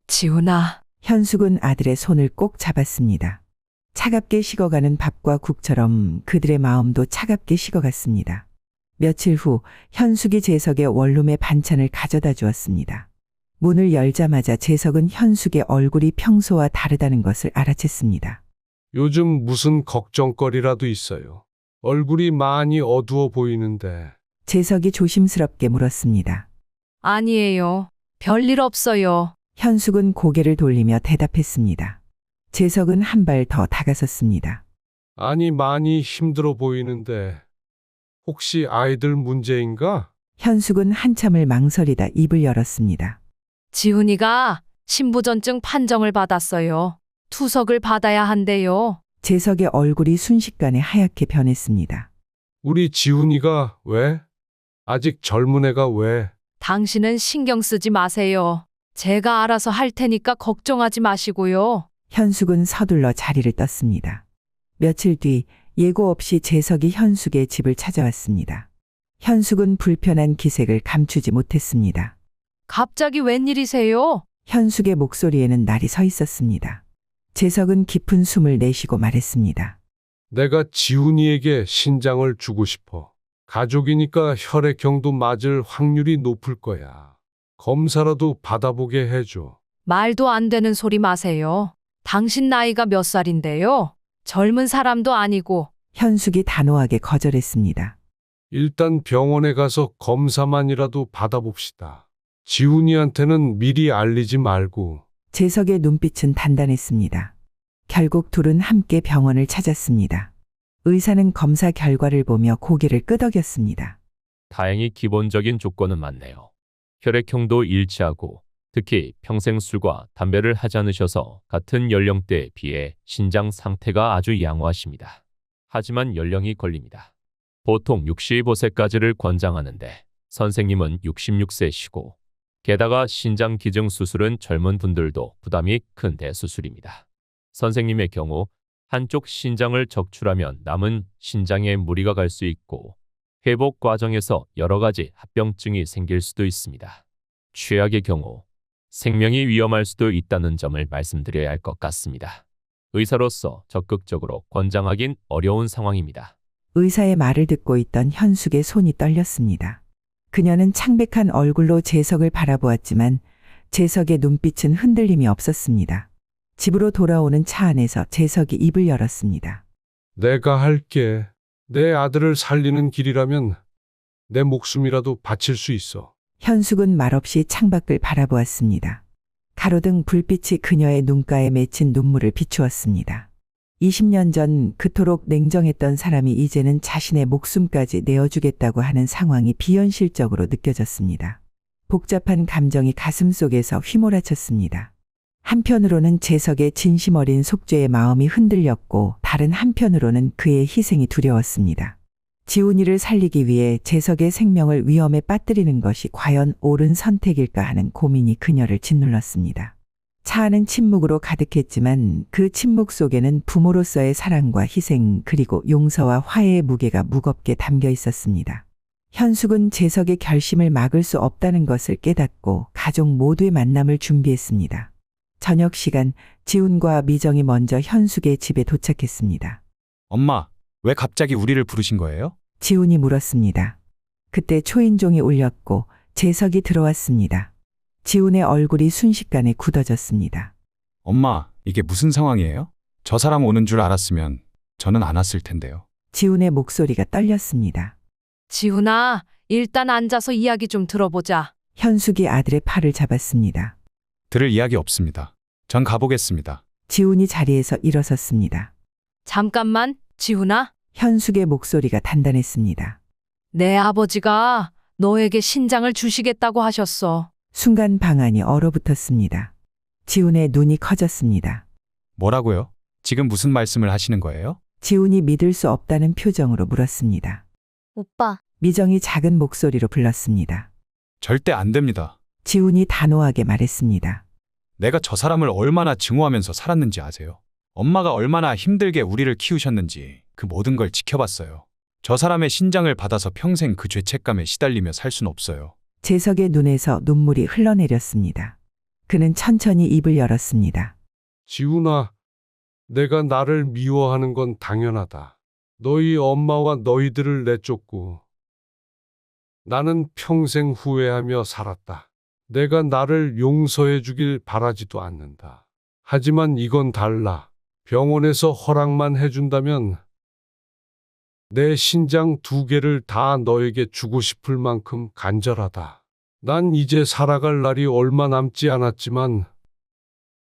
지훈아. 현숙은 아들의 손을 꼭 잡았습니다. 차갑게 식어가는 밥과 국처럼 그들의 마음도 차갑게 식어갔습니다. 며칠 후 현숙이 재석의 원룸에 반찬을 가져다 주었습니다. 문을 열자마자 재석은 현숙의 얼굴이 평소와 다르다는 것을 알아챘습니다. 요즘 무슨 걱정거리라도 있어요. 얼굴이 많이 어두워 보이는데. 재석이 조심스럽게 물었습니다. 아니에요. 별일 없어요. 현숙은 고개를 돌리며 대답했습니다. 재석은 한 발 더 다가섰습니다. 아니, 많이 힘들어 보이는데. 혹시 아이들 문제인가? 현숙은 한참을 망설이다 입을 열었습니다. 지훈이가 신부전증 판정을 받았어요. 투석을 받아야 한대요. 재석의 얼굴이 순식간에 하얗게 변했습니다. 우리 지훈이가 왜? 아직 젊은 애가 왜? 당신은 신경 쓰지 마세요. 제가 알아서 할 테니까 걱정하지 마시고요. 현숙은 서둘러 자리를 떴습니다. 며칠 뒤 예고 없이 재석이 현숙의 집을 찾아왔습니다. 현숙은 불편한 기색을 감추지 못했습니다. 갑자기 웬일이세요? 현숙의 목소리에는 날이 서 있었습니다. 재석은 깊은 숨을 내쉬고 말했습니다. 내가 지훈이에게 신장을 주고 싶어. 가족이니까 혈액형도 맞을 확률이 높을 거야. 검사라도 받아보게 해줘. 말도 안 되는 소리 마세요. 당신 나이가 몇 살인데요? 젊은 사람도 아니고. 현숙이 단호하게 거절했습니다. 일단 병원에 가서 검사만이라도 받아봅시다. 지훈이한테는 미리 알리지 말고. 재석의 눈빛은 단단했습니다. 결국 둘은 함께 병원을 찾았습니다. 의사는 검사 결과를 보며 고개를 끄덕였습니다. 다행히 기본적인 조건은 맞네요. 혈액형도 일치하고 특히 평생 술과 담배를 하지 않으셔서 같은 연령대에 비해 신장 상태가 아주 양호하십니다. 하지만 연령이 걸립니다. 보통 65세까지를 권장하는데 선생님은 66세시고 게다가 신장 기증 수술은 젊은 분들도 부담이 큰 대수술입니다. 선생님의 경우 한쪽 신장을 적출하면 남은 신장에 무리가 갈 수 있고 회복 과정에서 여러 가지 합병증이 생길 수도 있습니다. 최악의 경우 생명이 위험할 수도 있다는 점을 말씀드려야 할 것 같습니다. 의사로서 적극적으로 권장하긴 어려운 상황입니다. 의사의 말을 듣고 있던 현숙의 손이 떨렸습니다. 그녀는 창백한 얼굴로 재석을 바라보았지만 재석의 눈빛은 흔들림이 없었습니다. 집으로 돌아오는 차 안에서 재석이 입을 열었습니다. 내가 할게. 내 아들을 살리는 길이라면 내 목숨이라도 바칠 수 있어. 현숙은 말없이 창밖을 바라보았습니다. 가로등 불빛이 그녀의 눈가에 맺힌 눈물을 비추었습니다. 20년 전 그토록 냉정했던 사람이 이제는 자신의 목숨까지 내어주겠다고 하는 상황이 비현실적으로 느껴졌습니다. 복잡한 감정이 가슴속에서 휘몰아쳤습니다. 한편으로는 재석의 진심 어린 속죄의 마음이 흔들렸고 다른 한편으로는 그의 희생이 두려웠습니다. 지훈이를 살리기 위해 재석의 생명을 위험에 빠뜨리는 것이 과연 옳은 선택일까 하는 고민이 그녀를 짓눌렀습니다. 차 안은 침묵으로 가득했지만 그 침묵 속에는 부모로서의 사랑과 희생 그리고 용서와 화해의 무게가 무겁게 담겨 있었습니다. 현숙은 재석의 결심을 막을 수 없다는 것을 깨닫고 가족 모두의 만남을 준비했습니다. 저녁 시간 지훈과 미정이 먼저 현숙의 집에 도착했습니다. 엄마, 왜 갑자기 우리를 부르신 거예요? 지훈이 물었습니다. 그때 초인종이 울렸고 재석이 들어왔습니다. 지훈의 얼굴이 순식간에 굳어졌습니다. 엄마, 이게 무슨 상황이에요? 저 사람 오는 줄 알았으면 저는 안 왔을 텐데요. 지훈의 목소리가 떨렸습니다. 지훈아, 일단 앉아서 이야기 좀 들어보자. 현숙이 아들의 팔을 잡았습니다. 들을 이야기 없습니다. 전 가보겠습니다. 지훈이 자리에서 일어섰습니다. 잠깐만, 지훈아. 현숙의 목소리가 단단했습니다. 내 아버지가 너에게 신장을 주시겠다고 하셨어. 순간 방안이 얼어붙었습니다. 지훈의 눈이 커졌습니다. 뭐라고요? 지금 무슨 말씀을 하시는 거예요? 지훈이 믿을 수 없다는 표정으로 물었습니다. 오빠, 미정이 작은 목소리로 불렀습니다. 절대 안 됩니다. 지훈이 단호하게 말했습니다. 내가 저 사람을 얼마나 증오하면서 살았는지 아세요? 엄마가 얼마나 힘들게 우리를 키우셨는지 그 모든 걸 지켜봤어요. 저 사람의 신장을 받아서 평생 그 죄책감에 시달리며 살 순 없어요. 재석의 눈에서 눈물이 흘러내렸습니다. 그는 천천히 입을 열었습니다. 지훈아, 내가 나를 미워하는 건 당연하다. 너희 엄마와 너희들을 내쫓고 나는 평생 후회하며 살았다. 내가 나를 용서해 주길 바라지도 않는다. 하지만 이건 달라. 병원에서 허락만 해준다면 내 신장 2개를 다 너에게 주고 싶을 만큼 간절하다. 난 이제 살아갈 날이 얼마 남지 않았지만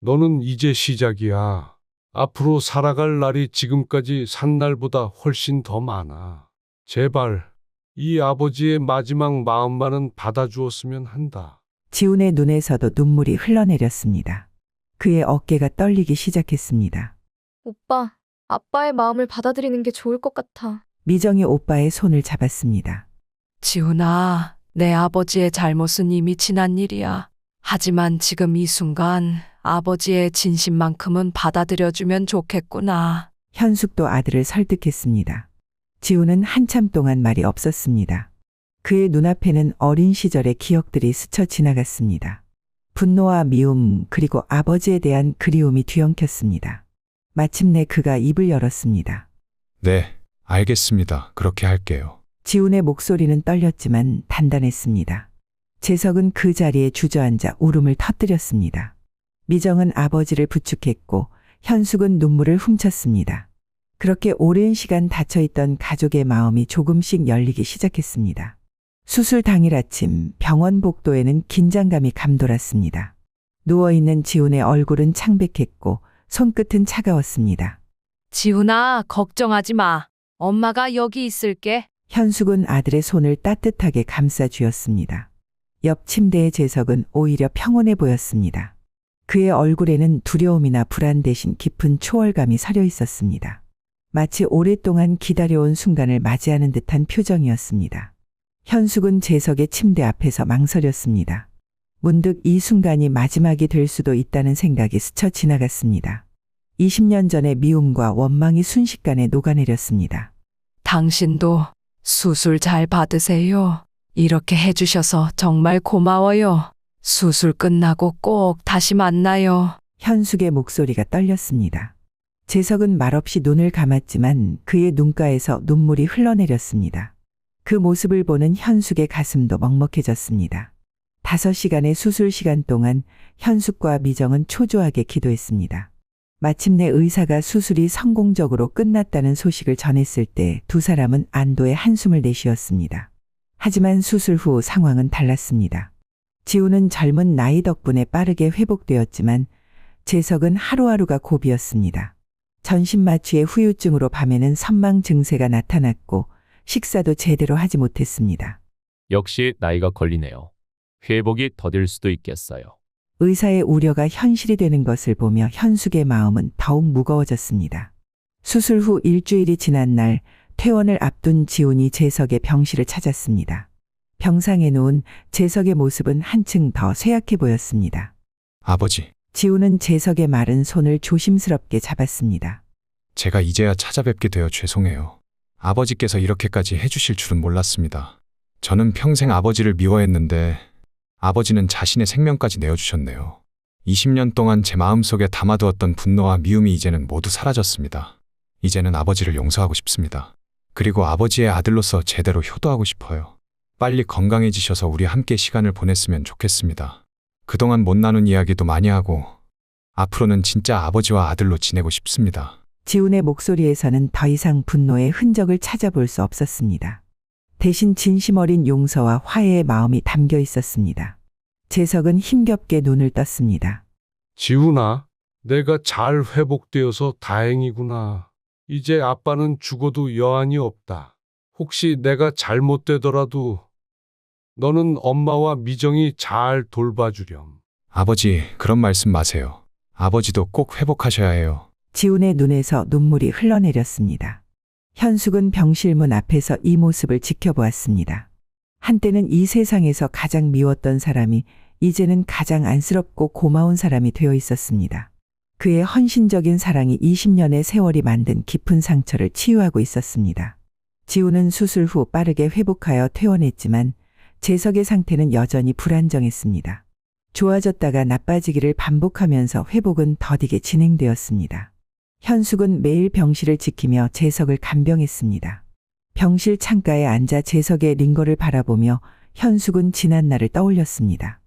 너는 이제 시작이야. 앞으로 살아갈 날이 지금까지 산 날보다 훨씬 더 많아. 제발 이 아버지의 마지막 마음만은 받아주었으면 한다. 지훈의 눈에서도 눈물이 흘러내렸습니다. 그의 어깨가 떨리기 시작했습니다. 오빠, 아빠의 마음을 받아들이는 게 좋을 것 같아. 미정이 오빠의 손을 잡았습니다. 지훈아, 내 아버지의 잘못은 이미 지난 일이야. 하지만 지금 이 순간 아버지의 진심만큼은 받아들여주면 좋겠구나. 현숙도 아들을 설득했습니다. 지훈은 한참 동안 말이 없었습니다. 그의 눈앞에는 어린 시절의 기억들이 스쳐 지나갔습니다. 분노와 미움 그리고 아버지에 대한 그리움이 뒤엉켰습니다. 마침내 그가 입을 열었습니다. 네, 알겠습니다. 그렇게 할게요. 지훈의 목소리는 떨렸지만 단단했습니다. 재석은 그 자리에 주저앉아 울음을 터뜨렸습니다. 미정은 아버지를 부축했고 현숙은 눈물을 훔쳤습니다. 그렇게 오랜 시간 닫혀있던 가족의 마음이 조금씩 열리기 시작했습니다. 수술 당일 아침 병원 복도에는 긴장감이 감돌았습니다. 누워있는 지훈의 얼굴은 창백했고 손끝은 차가웠습니다. 지훈아, 걱정하지 마. 엄마가 여기 있을게. 현숙은 아들의 손을 따뜻하게 감싸 쥐었습니다. 옆 침대의 재석은 오히려 평온해 보였습니다. 그의 얼굴에는 두려움이나 불안 대신 깊은 초월감이 서려 있었습니다. 마치 오랫동안 기다려온 순간을 맞이하는 듯한 표정이었습니다. 현숙은 재석의 침대 앞에서 망설였습니다. 문득 이 순간이 마지막이 될 수도 있다는 생각이 스쳐 지나갔습니다. 20년 전의 미움과 원망이 순식간에 녹아내렸습니다. 당신도 수술 잘 받으세요. 이렇게 해주셔서 정말 고마워요. 수술 끝나고 꼭 다시 만나요. 현숙의 목소리가 떨렸습니다. 재석은 말없이 눈을 감았지만 그의 눈가에서 눈물이 흘러내렸습니다. 그 모습을 보는 현숙의 가슴도 먹먹해졌습니다. 5시간의 수술 시간 동안 현숙과 미정은 초조하게 기도했습니다. 마침내 의사가 수술이 성공적으로 끝났다는 소식을 전했을 때 두 사람은 안도의 한숨을 내쉬었습니다. 하지만 수술 후 상황은 달랐습니다. 지우는 젊은 나이 덕분에 빠르게 회복되었지만 재석은 하루하루가 고비였습니다. 전신 마취의 후유증으로 밤에는 선망 증세가 나타났고 식사도 제대로 하지 못했습니다. 역시 나이가 걸리네요. 회복이 더딜 수도 있겠어요. 의사의 우려가 현실이 되는 것을 보며 현숙의 마음은 더욱 무거워졌습니다. 수술 후 일주일이 지난 날 퇴원을 앞둔 지훈이 재석의 병실을 찾았습니다. 병상에 누운 재석의 모습은 한층 더 쇠약해 보였습니다. 아버지, 지훈은 재석의 마른 손을 조심스럽게 잡았습니다. 제가 이제야 찾아뵙게 되어 죄송해요. 아버지께서 이렇게까지 해주실 줄은 몰랐습니다. 저는 평생 아버지를 미워했는데 아버지는 자신의 생명까지 내어주셨네요. 20년 동안 제 마음속에 담아두었던 분노와 미움이 이제는 모두 사라졌습니다. 이제는 아버지를 용서하고 싶습니다. 그리고 아버지의 아들로서 제대로 효도하고 싶어요. 빨리 건강해지셔서 우리 함께 시간을 보냈으면 좋겠습니다. 그동안 못 나눈 이야기도 많이 하고 앞으로는 진짜 아버지와 아들로 지내고 싶습니다. 지훈의 목소리에서는 더 이상 분노의 흔적을 찾아볼 수 없었습니다. 대신 진심 어린 용서와 화해의 마음이 담겨 있었습니다. 재석은 힘겹게 눈을 떴습니다. 지훈아, 내가 잘 회복되어서 다행이구나. 이제 아빠는 죽어도 여한이 없다. 혹시 내가 잘못되더라도 너는 엄마와 미정이 잘 돌봐주렴. 아버지, 그런 말씀 마세요. 아버지도 꼭 회복하셔야 해요. 지훈의 눈에서 눈물이 흘러내렸습니다. 현숙은 병실문 앞에서 이 모습을 지켜보았습니다. 한때는 이 세상에서 가장 미웠던 사람이 이제는 가장 안쓰럽고 고마운 사람이 되어 있었습니다. 그의 헌신적인 사랑이 20년의 세월이 만든 깊은 상처를 치유하고 있었습니다. 지훈은 수술 후 빠르게 회복하여 퇴원했지만 재석의 상태는 여전히 불안정했습니다. 좋아졌다가 나빠지기를 반복하면서 회복은 더디게 진행되었습니다. 현숙은 매일 병실을 지키며 재석을 간병했습니다. 병실 창가에 앉아 재석의 링거를 바라보며 현숙은 지난 날을 떠올렸습니다.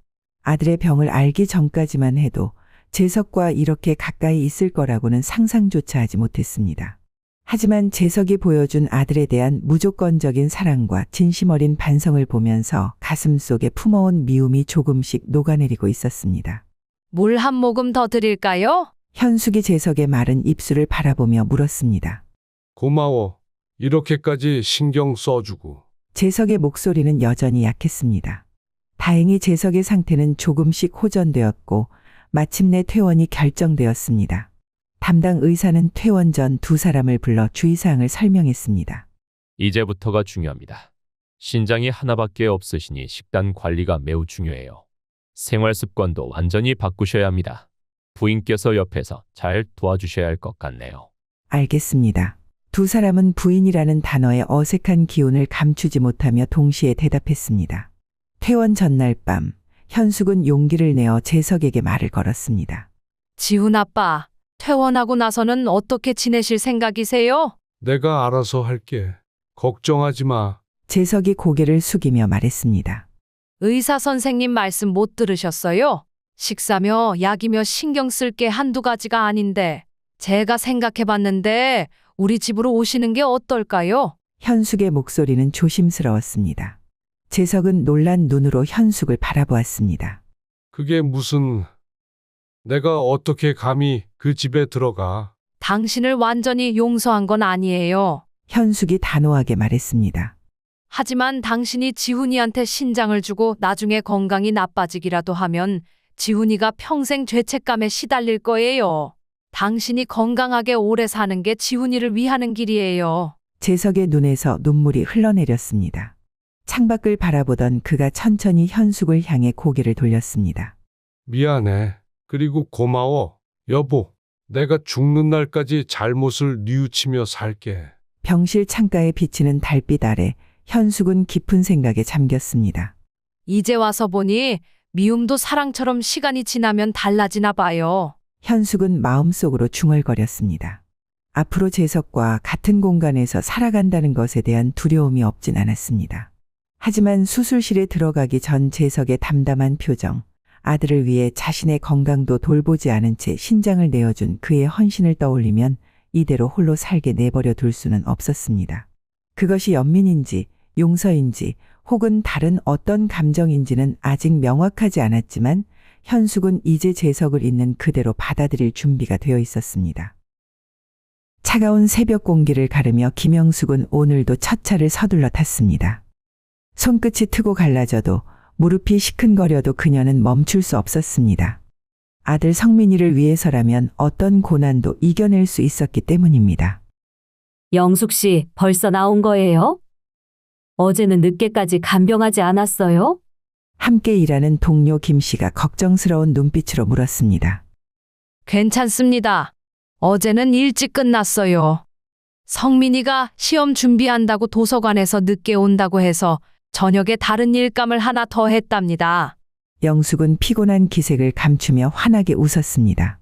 아들의 병을 알기 전까지만 해도 재석과 이렇게 가까이 있을 거라고는 상상조차 하지 못했습니다. 하지만 재석이 보여준 아들에 대한 무조건적인 사랑과 진심 어린 반성을 보면서 가슴속에 품어온 미움이 조금씩 녹아내리고 있었습니다. 물 한 모금 더 드릴까요? 현숙이 재석의 마른 입술을 바라보며 물었습니다. 고마워. 이렇게까지 신경 써주고. 재석의 목소리는 여전히 약했습니다. 다행히 재석의 상태는 조금씩 호전되었고 마침내 퇴원이 결정되었습니다. 담당 의사는 퇴원 전 두 사람을 불러 주의사항을 설명했습니다. 이제부터가 중요합니다. 신장이 하나밖에 없으시니 식단 관리가 매우 중요해요. 생활 습관도 완전히 바꾸셔야 합니다. 부인께서 옆에서 잘 도와주셔야 할 것 같네요. 알겠습니다. 두 사람은 부인이라는 단어의 어색한 기운을 감추지 못하며 동시에 대답했습니다. 퇴원 전날 밤, 현숙은 용기를 내어 재석에게 말을 걸었습니다. 지훈 아빠, 퇴원하고 나서는 어떻게 지내실 생각이세요? 내가 알아서 할게. 걱정하지 마. 재석이 고개를 숙이며 말했습니다. 의사 선생님 말씀 못 들으셨어요? 식사며 약이며 신경 쓸 게 한두 가지가 아닌데 제가 생각해봤는데 우리 집으로 오시는 게 어떨까요? 현숙의 목소리는 조심스러웠습니다. 재석은 놀란 눈으로 현숙을 바라보았습니다. 그게 무슨... 내가 어떻게 감히 그 집에 들어가. 당신을 완전히 용서한 건 아니에요. 현숙이 단호하게 말했습니다. 하지만 당신이 지훈이한테 신장을 주고 나중에 건강이 나빠지기라도 하면 지훈이가 평생 죄책감에 시달릴 거예요. 당신이 건강하게 오래 사는 게 지훈이를 위하는 길이에요. 재석의 눈에서 눈물이 흘러내렸습니다. 창밖을 바라보던 그가 천천히 현숙을 향해 고개를 돌렸습니다. 미안해. 그리고 고마워. 여보, 내가 죽는 날까지 잘못을 뉘우치며 살게. 병실 창가에 비치는 달빛 아래 현숙은 깊은 생각에 잠겼습니다. 이제 와서 보니 미움도 사랑처럼 시간이 지나면 달라지나 봐요. 현숙은 마음속으로 중얼거렸습니다. 앞으로 재석과 같은 공간에서 살아간다는 것에 대한 두려움이 없진 않았습니다. 하지만 수술실에 들어가기 전 재석의 담담한 표정, 아들을 위해 자신의 건강도 돌보지 않은 채 신장을 내어준 그의 헌신을 떠올리면 이대로 홀로 살게 내버려 둘 수는 없었습니다. 그것이 연민인지 용서인지 혹은 다른 어떤 감정인지는 아직 명확하지 않았지만 현숙은 이제 재석을 있는 그대로 받아들일 준비가 되어 있었습니다. 차가운 새벽 공기를 가르며 김영숙은 오늘도 첫 차를 서둘러 탔습니다. 손끝이 트고 갈라져도 무릎이 시큰거려도 그녀는 멈출 수 없었습니다. 아들 성민이를 위해서라면 어떤 고난도 이겨낼 수 있었기 때문입니다. 영숙 씨, 벌써 나온 거예요? 어제는 늦게까지 간병하지 않았어요? 함께 일하는 동료 김 씨가 걱정스러운 눈빛으로 물었습니다. 괜찮습니다. 어제는 일찍 끝났어요. 성민이가 시험 준비한다고 도서관에서 늦게 온다고 해서 저녁에 다른 일감을 하나 더 했답니다. 영숙은 피곤한 기색을 감추며 환하게 웃었습니다.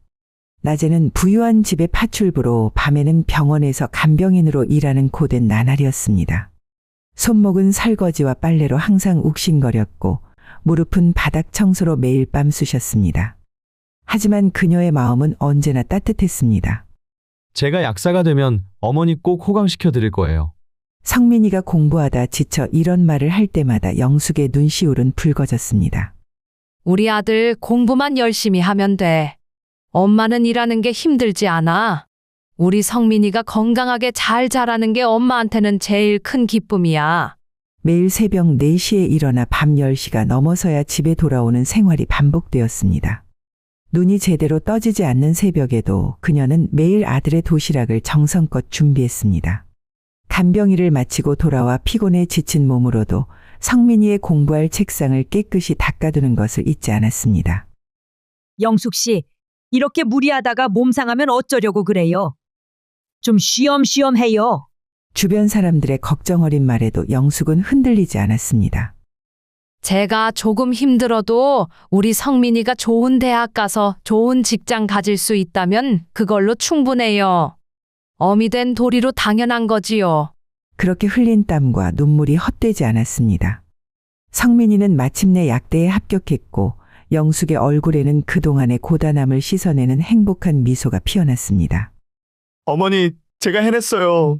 낮에는 부유한 집의 파출부로 밤에는 병원에서 간병인으로 일하는 고된 나날이었습니다. 손목은 설거지와 빨래로 항상 욱신거렸고 무릎은 바닥 청소로 매일 밤 쑤셨습니다. 하지만 그녀의 마음은 언제나 따뜻했습니다. 제가 약사가 되면 어머니 꼭 호강시켜 드릴 거예요. 성민이가 공부하다 지쳐 이런 말을 할 때마다 영숙의 눈시울은 붉어졌습니다. 우리 아들 공부만 열심히 하면 돼. 엄마는 일하는 게 힘들지 않아. 우리 성민이가 건강하게 잘 자라는 게 엄마한테는 제일 큰 기쁨이야. 매일 새벽 4시에 일어나 밤 10시가 넘어서야 집에 돌아오는 생활이 반복되었습니다. 눈이 제대로 떠지지 않는 새벽에도 그녀는 매일 아들의 도시락을 정성껏 준비했습니다. 간병일을 마치고 돌아와 피곤해 지친 몸으로도 성민이의 공부할 책상을 깨끗이 닦아두는 것을 잊지 않았습니다. 영숙 씨, 이렇게 무리하다가 몸 상하면 어쩌려고 그래요? 좀 쉬엄쉬엄 해요. 주변 사람들의 걱정 어린 말에도 영숙은 흔들리지 않았습니다. 제가 조금 힘들어도 우리 성민이가 좋은 대학 가서 좋은 직장 가질 수 있다면 그걸로 충분해요. 어미 된 도리로 당연한 거지요. 그렇게 흘린 땀과 눈물이 헛되지 않았습니다. 성민이는 마침내 약대에 합격했고 영숙의 얼굴에는 그동안의 고단함을 씻어내는 행복한 미소가 피어났습니다. 어머니, 제가 해냈어요.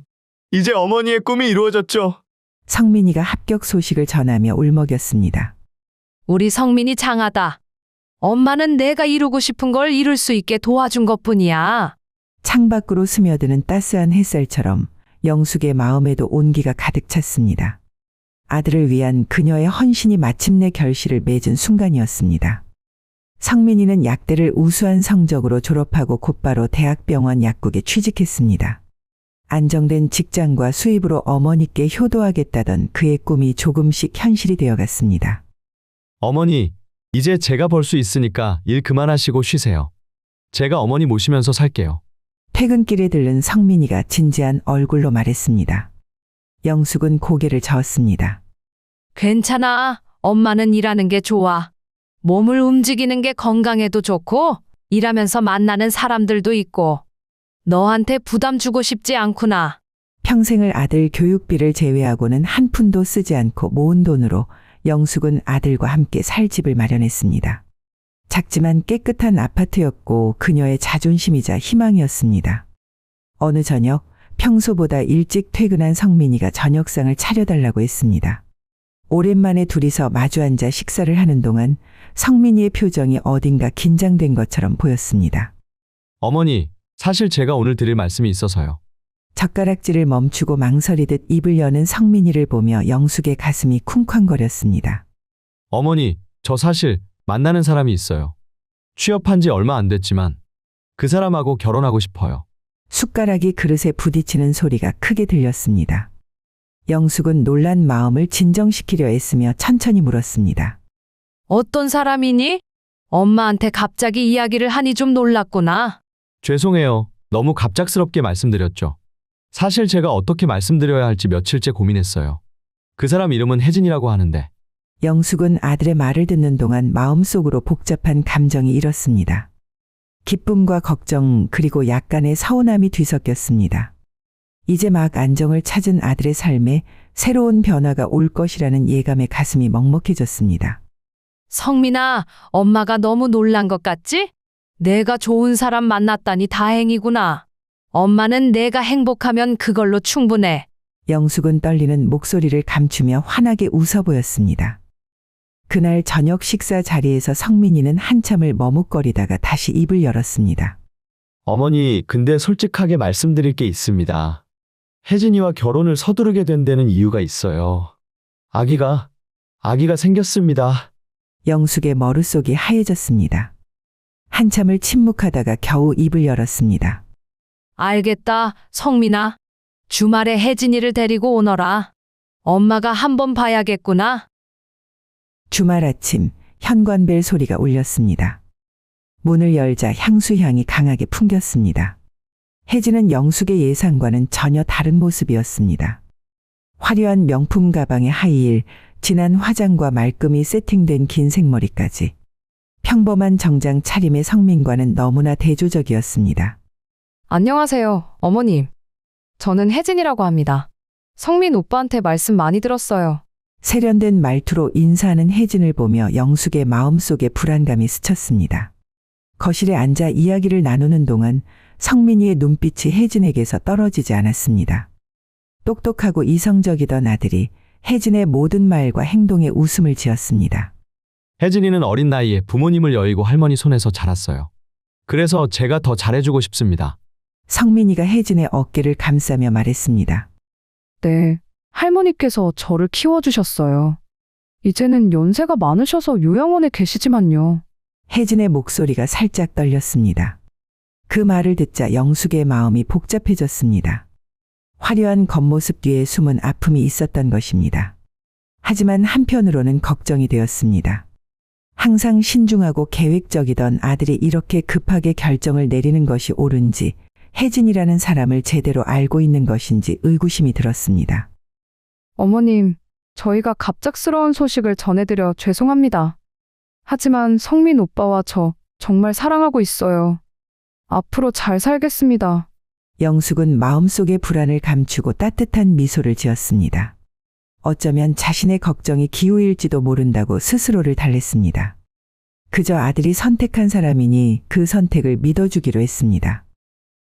이제 어머니의 꿈이 이루어졌죠. 성민이가 합격 소식을 전하며 울먹였습니다. 우리 성민이 장하다. 엄마는 내가 이루고 싶은 걸 이룰 수 있게 도와준 것뿐이야. 창밖으로 스며드는 따스한 햇살처럼 영숙의 마음에도 온기가 가득 찼습니다. 아들을 위한 그녀의 헌신이 마침내 결실을 맺은 순간이었습니다. 성민이는 약대를 우수한 성적으로 졸업하고 곧바로 대학병원 약국에 취직했습니다. 안정된 직장과 수입으로 어머니께 효도하겠다던 그의 꿈이 조금씩 현실이 되어갔습니다. 어머니, 이제 제가 벌 수 있으니까 일 그만하시고 쉬세요. 제가 어머니 모시면서 살게요. 퇴근길에 들른 성민이가 진지한 얼굴로 말했습니다. 영숙은 고개를 저었습니다. 괜찮아. 엄마는 일하는 게 좋아. 몸을 움직이는 게 건강에도 좋고 일하면서 만나는 사람들도 있고 너한테 부담 주고 싶지 않구나. 평생을 아들 교육비를 제외하고는 한 푼도 쓰지 않고 모은 돈으로 영숙은 아들과 함께 살 집을 마련했습니다. 작지만 깨끗한 아파트였고 그녀의 자존심이자 희망이었습니다. 어느 저녁 평소보다 일찍 퇴근한 성민이가 저녁상을 차려달라고 했습니다. 오랜만에 둘이서 마주 앉아 식사를 하는 동안 성민이의 표정이 어딘가 긴장된 것처럼 보였습니다. 어머니, 사실 제가 오늘 드릴 말씀이 있어서요. 젓가락질을 멈추고 망설이듯 입을 여는 성민이를 보며 영숙의 가슴이 쿵쾅거렸습니다. 어머니, 저 사실 만나는 사람이 있어요. 취업한 지 얼마 안 됐지만 그 사람하고 결혼하고 싶어요. 숟가락이 그릇에 부딪히는 소리가 크게 들렸습니다. 영숙은 놀란 마음을 진정시키려 애쓰며 천천히 물었습니다. 어떤 사람이니? 엄마한테 갑자기 이야기를 하니 좀 놀랐구나. 죄송해요. 너무 갑작스럽게 말씀드렸죠. 사실 제가 어떻게 말씀드려야 할지 며칠째 고민했어요. 그 사람 이름은 혜진이라고 하는데. 영숙은 아들의 말을 듣는 동안 마음속으로 복잡한 감정이 일었습니다. 기쁨과 걱정 그리고 약간의 서운함이 뒤섞였습니다. 이제 막 안정을 찾은 아들의 삶에 새로운 변화가 올 것이라는 예감에 가슴이 먹먹해졌습니다. 성민아, 엄마가 너무 놀란 것 같지? 내가 좋은 사람 만났다니 다행이구나. 엄마는 내가 행복하면 그걸로 충분해. 영숙은 떨리는 목소리를 감추며 환하게 웃어 보였습니다. 그날 저녁 식사 자리에서 성민이는 한참을 머뭇거리다가 다시 입을 열었습니다. 어머니, 근데 솔직하게 말씀드릴 게 있습니다. 혜진이와 결혼을 서두르게 된 데는 이유가 있어요. 아기가 생겼습니다. 영숙의 머릿속이 하얘졌습니다. 한참을 침묵하다가 겨우 입을 열었습니다. 알겠다, 성민아. 주말에 혜진이를 데리고 오너라. 엄마가 한번 봐야겠구나. 주말 아침 현관벨 소리가 울렸습니다. 문을 열자 향수향이 강하게 풍겼습니다. 혜진은 영숙의 예상과는 전혀 다른 모습이었습니다. 화려한 명품 가방에 하이힐, 진한 화장과 말끔히 세팅된 긴 생머리까지. 평범한 정장 차림의 성민과는 너무나 대조적이었습니다. 안녕하세요, 어머님. 저는 혜진이라고 합니다. 성민 오빠한테 말씀 많이 들었어요. 세련된 말투로 인사하는 혜진을 보며 영숙의 마음속에 불안감이 스쳤습니다. 거실에 앉아 이야기를 나누는 동안 성민이의 눈빛이 혜진에게서 떨어지지 않았습니다. 똑똑하고 이성적이던 아들이 혜진의 모든 말과 행동에 웃음을 지었습니다. 혜진이는 어린 나이에 부모님을 여의고 할머니 손에서 자랐어요. 그래서 제가 더 잘해주고 싶습니다. 성민이가 혜진의 어깨를 감싸며 말했습니다. 네, 할머니께서 저를 키워주셨어요. 이제는 연세가 많으셔서 요양원에 계시지만요. 혜진의 목소리가 살짝 떨렸습니다. 그 말을 듣자 영숙의 마음이 복잡해졌습니다. 화려한 겉모습 뒤에 숨은 아픔이 있었던 것입니다. 하지만 한편으로는 걱정이 되었습니다. 항상 신중하고 계획적이던 아들이 이렇게 급하게 결정을 내리는 것이 옳은지, 혜진이라는 사람을 제대로 알고 있는 것인지 의구심이 들었습니다. 어머님, 저희가 갑작스러운 소식을 전해드려 죄송합니다. 하지만 성민 오빠와 저 정말 사랑하고 있어요. 앞으로 잘 살겠습니다. 영숙은 마음속의 불안을 감추고 따뜻한 미소를 지었습니다. 어쩌면 자신의 걱정이 기우일지도 모른다고 스스로를 달랬습니다. 그저 아들이 선택한 사람이니 그 선택을 믿어주기로 했습니다.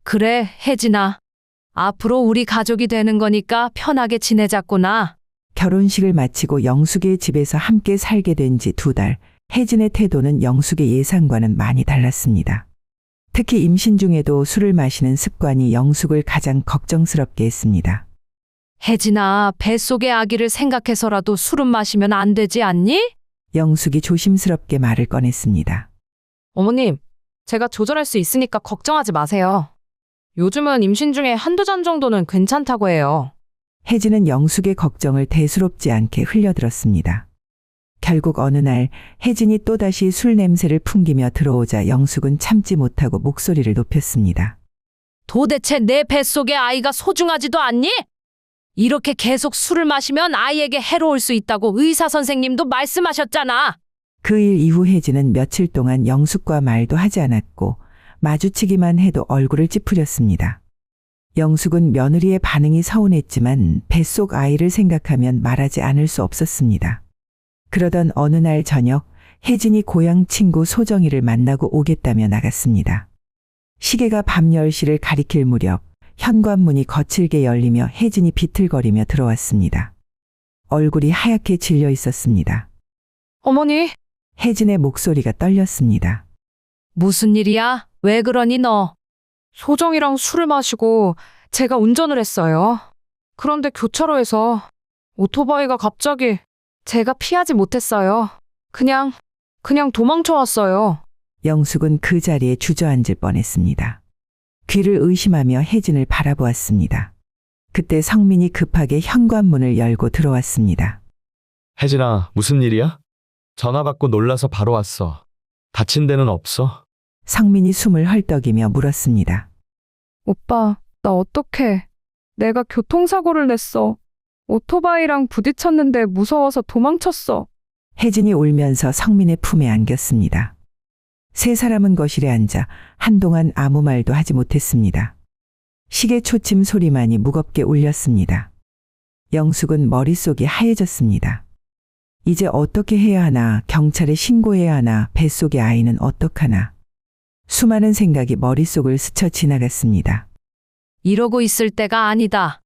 그래, 혜진아. 앞으로 우리 가족이 되는 거니까 편하게 지내자꾸나. 결혼식을 마치고 영숙의 집에서 함께 살게 된 지 2달, 혜진의 태도는 영숙의 예상과는 많이 달랐습니다. 특히 임신 중에도 술을 마시는 습관이 영숙을 가장 걱정스럽게 했습니다. 혜진아, 뱃속의 아기를 생각해서라도 술은 마시면 안 되지 않니? 영숙이 조심스럽게 말을 꺼냈습니다. 어머님, 제가 조절할 수 있으니까 걱정하지 마세요. 요즘은 임신 중에 한두 잔 정도는 괜찮다고 해요. 혜진은 영숙의 걱정을 대수롭지 않게 흘려들었습니다. 결국 어느 날 혜진이 또다시 술 냄새를 풍기며 들어오자 영숙은 참지 못하고 목소리를 높였습니다. 도대체 내 뱃속의 아이가 소중하지도 않니? 이렇게 계속 술을 마시면 아이에게 해로울 수 있다고 의사 선생님도 말씀하셨잖아. 그 일 이후 혜진은 며칠 동안 영숙과 말도 하지 않았고 마주치기만 해도 얼굴을 찌푸렸습니다. 영숙은 며느리의 반응이 서운했지만 뱃속 아이를 생각하면 말하지 않을 수 없었습니다. 그러던 어느 날 저녁 혜진이 고향 친구 소정이를 만나고 오겠다며 나갔습니다. 시계가 밤 10시를 가리킬 무렵 현관문이 거칠게 열리며 혜진이 비틀거리며 들어왔습니다. 얼굴이 하얗게 질려 있었습니다. 어머니! 혜진의 목소리가 떨렸습니다. 무슨 일이야? 왜 그러니 너? 소정이랑 술을 마시고 제가 운전을 했어요. 그런데 교차로에서 오토바이가 갑자기 제가 피하지 못했어요. 그냥 도망쳐 왔어요. 영숙은 그 자리에 주저앉을 뻔했습니다. 귀를 의심하며 혜진을 바라보았습니다. 그때 성민이 급하게 현관문을 열고 들어왔습니다. 혜진아, 무슨 일이야? 전화 받고 놀라서 바로 왔어. 다친 데는 없어? 성민이 숨을 헐떡이며 물었습니다. 오빠, 나 어떡해. 내가 교통사고를 냈어. 오토바이랑 부딪혔는데 무서워서 도망쳤어. 혜진이 울면서 성민의 품에 안겼습니다. 세 사람은 거실에 앉아 한동안 아무 말도 하지 못했습니다. 시계 초침 소리만이 무겁게 울렸습니다. 영숙은 머릿속이 하얘졌습니다. 이제 어떻게 해야 하나, 경찰에 신고해야 하나, 뱃속의 아이는 어떡하나. 수많은 생각이 머릿속을 스쳐 지나갔습니다. 이러고 있을 때가 아니다.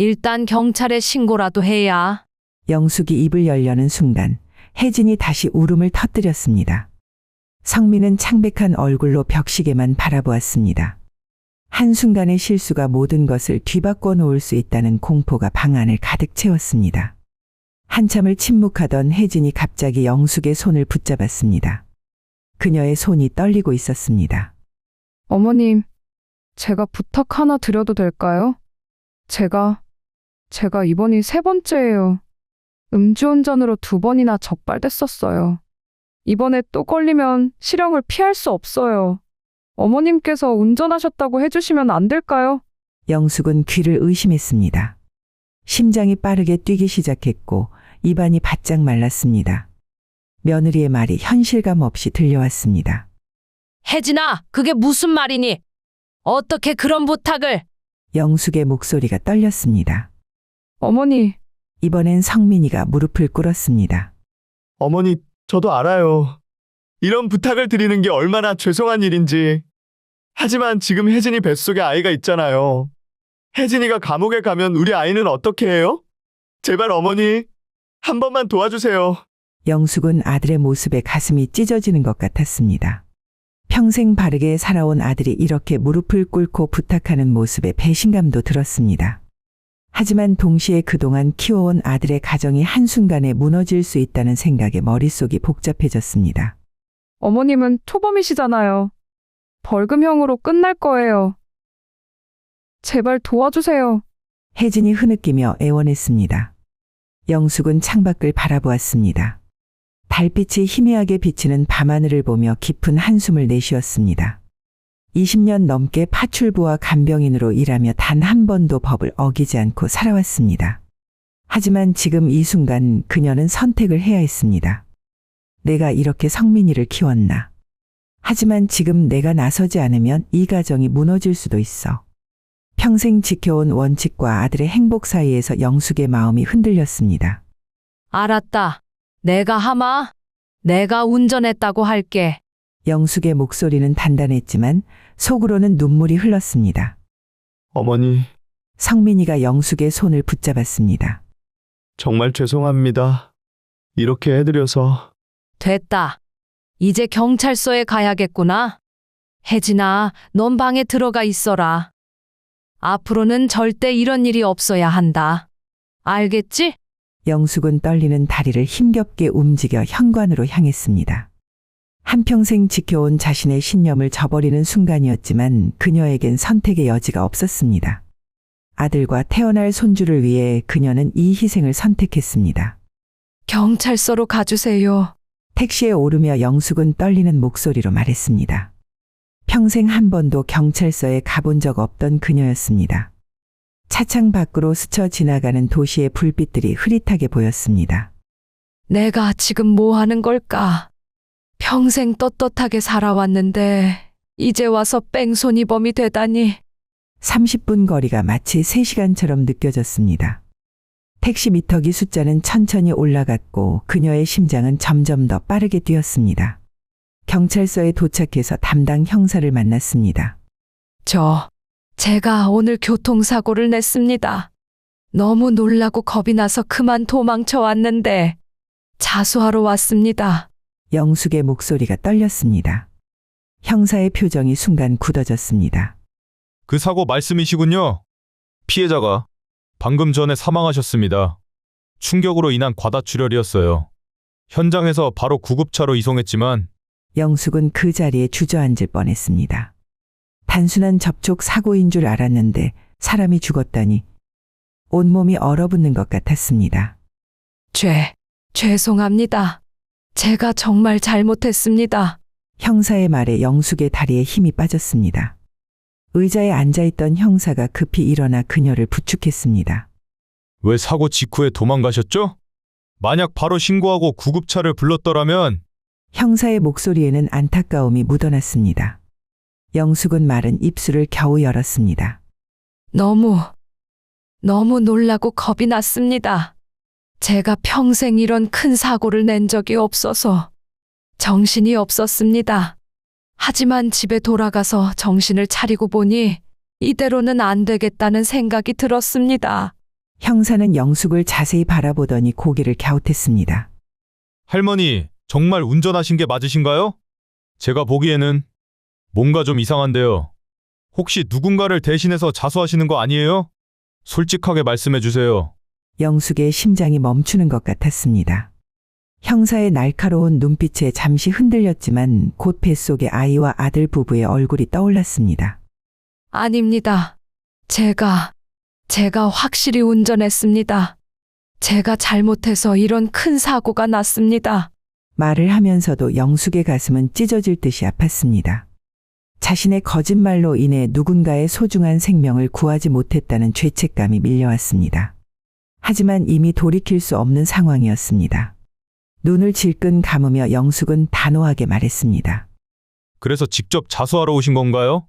일단 경찰에 신고라도 해야. 영숙이 입을 열려는 순간 혜진이 다시 울음을 터뜨렸습니다. 성민은 창백한 얼굴로 벽시계만 바라보았습니다. 한순간의 실수가 모든 것을 뒤바꿔 놓을 수 있다는 공포가 방 안을 가득 채웠습니다. 한참을 침묵하던 혜진이 갑자기 영숙의 손을 붙잡았습니다. 그녀의 손이 떨리고 있었습니다. 어머님, 제가 부탁 하나 드려도 될까요? 제가 이번이 3번째예요. 음주운전으로 2번이나 적발됐었어요. 이번에 또 걸리면 실형을 피할 수 없어요. 어머님께서 운전하셨다고 해주시면 안 될까요? 영숙은 귀를 의심했습니다. 심장이 빠르게 뛰기 시작했고 입안이 바짝 말랐습니다. 며느리의 말이 현실감 없이 들려왔습니다. 혜진아, 그게 무슨 말이니? 어떻게 그런 부탁을? 영숙의 목소리가 떨렸습니다. 어머니. 이번엔 성민이가 무릎을 꿇었습니다. 어머니, 저도 알아요. 이런 부탁을 드리는 게 얼마나 죄송한 일인지. 하지만 지금 혜진이 뱃속에 아이가 있잖아요. 혜진이가 감옥에 가면 우리 아이는 어떻게 해요? 제발 어머니, 한 번만 도와주세요. 영숙은 아들의 모습에 가슴이 찢어지는 것 같았습니다. 평생 바르게 살아온 아들이 이렇게 무릎을 꿇고 부탁하는 모습에 배신감도 들었습니다. 하지만 동시에 그동안 키워온 아들의 가정이 한순간에 무너질 수 있다는 생각에 머릿속이 복잡해졌습니다. 어머님은 초범이시잖아요. 벌금형으로 끝날 거예요. 제발 도와주세요. 혜진이 흐느끼며 애원했습니다. 영숙은 창밖을 바라보았습니다. 달빛이 희미하게 비치는 밤하늘을 보며 깊은 한숨을 내쉬었습니다. 20년 넘게 파출부와 간병인으로 일하며 단 한 번도 법을 어기지 않고 살아왔습니다. 하지만 지금 이 순간 그녀는 선택을 해야 했습니다. 내가 이렇게 성민이를 키웠나. 하지만 지금 내가 나서지 않으면 이 가정이 무너질 수도 있어. 평생 지켜온 원칙과 아들의 행복 사이에서 영숙의 마음이 흔들렸습니다. 알았다. 내가 하마. 내가 운전했다고 할게. 영숙의 목소리는 단단했지만 속으로는 눈물이 흘렀습니다. 어머니. 성민이가 영숙의 손을 붙잡았습니다. 정말 죄송합니다. 이렇게 해드려서. 됐다. 이제 경찰서에 가야겠구나. 혜진아, 넌 방에 들어가 있어라. 앞으로는 절대 이런 일이 없어야 한다. 알겠지? 영숙은 떨리는 다리를 힘겹게 움직여 현관으로 향했습니다. 한평생 지켜온 자신의 신념을 저버리는 순간이었지만 그녀에겐 선택의 여지가 없었습니다. 아들과 태어날 손주를 위해 그녀는 이 희생을 선택했습니다. 경찰서로 가주세요. 택시에 오르며 영숙은 떨리는 목소리로 말했습니다. 평생 한 번도 경찰서에 가본 적 없던 그녀였습니다. 차창 밖으로 스쳐 지나가는 도시의 불빛들이 흐릿하게 보였습니다. 내가 지금 뭐 하는 걸까? 평생 떳떳하게 살아왔는데 이제 와서 뺑소니범이 되다니. 30분 거리가 마치 3시간처럼 느껴졌습니다. 택시 미터기 숫자는 천천히 올라갔고 그녀의 심장은 점점 더 빠르게 뛰었습니다. 경찰서에 도착해서 담당 형사를 만났습니다. 제가 오늘 교통사고를 냈습니다. 너무 놀라고 겁이 나서 그만 도망쳐 왔는데 자수하러 왔습니다. 영숙의 목소리가 떨렸습니다. 형사의 표정이 순간 굳어졌습니다. 그 사고 말씀이시군요. 피해자가 방금 전에 사망하셨습니다. 충격으로 인한 과다출혈이었어요. 현장에서 바로 구급차로 이송했지만 영숙은 그 자리에 주저앉을 뻔했습니다. 단순한 접촉 사고인 줄 알았는데 사람이 죽었다니 온몸이 얼어붙는 것 같았습니다. 죄송합니다. 제가 정말 잘못했습니다. 형사의 말에 영숙의 다리에 힘이 빠졌습니다. 의자에 앉아있던 형사가 급히 일어나 그녀를 부축했습니다. 왜 사고 직후에 도망가셨죠? 만약 바로 신고하고 구급차를 불렀더라면. 형사의 목소리에는 안타까움이 묻어났습니다. 영숙은 마른 입술을 겨우 열었습니다. 너무 놀라고 겁이 났습니다. 제가 평생 이런 큰 사고를 낸 적이 없어서 정신이 없었습니다. 하지만 집에 돌아가서 정신을 차리고 보니 이대로는 안 되겠다는 생각이 들었습니다. 형사는 영숙을 자세히 바라보더니 고개를 갸웃했습니다. 할머니, 정말 운전하신 게 맞으신가요? 제가 보기에는 뭔가 좀 이상한데요. 혹시 누군가를 대신해서 자수하시는 거 아니에요? 솔직하게 말씀해 주세요. 영숙의 심장이 멈추는 것 같았습니다. 형사의 날카로운 눈빛에 잠시 흔들렸지만 곧 뱃속의 아이와 아들 부부의 얼굴이 떠올랐습니다. 아닙니다. 제가 확실히 운전했습니다. 제가 잘못해서 이런 큰 사고가 났습니다. 말을 하면서도 영숙의 가슴은 찢어질 듯이 아팠습니다. 자신의 거짓말로 인해 누군가의 소중한 생명을 구하지 못했다는 죄책감이 밀려왔습니다. 하지만 이미 돌이킬 수 없는 상황이었습니다. 눈을 질끈 감으며 영숙은 단호하게 말했습니다. 그래서 직접 자수하러 오신 건가요?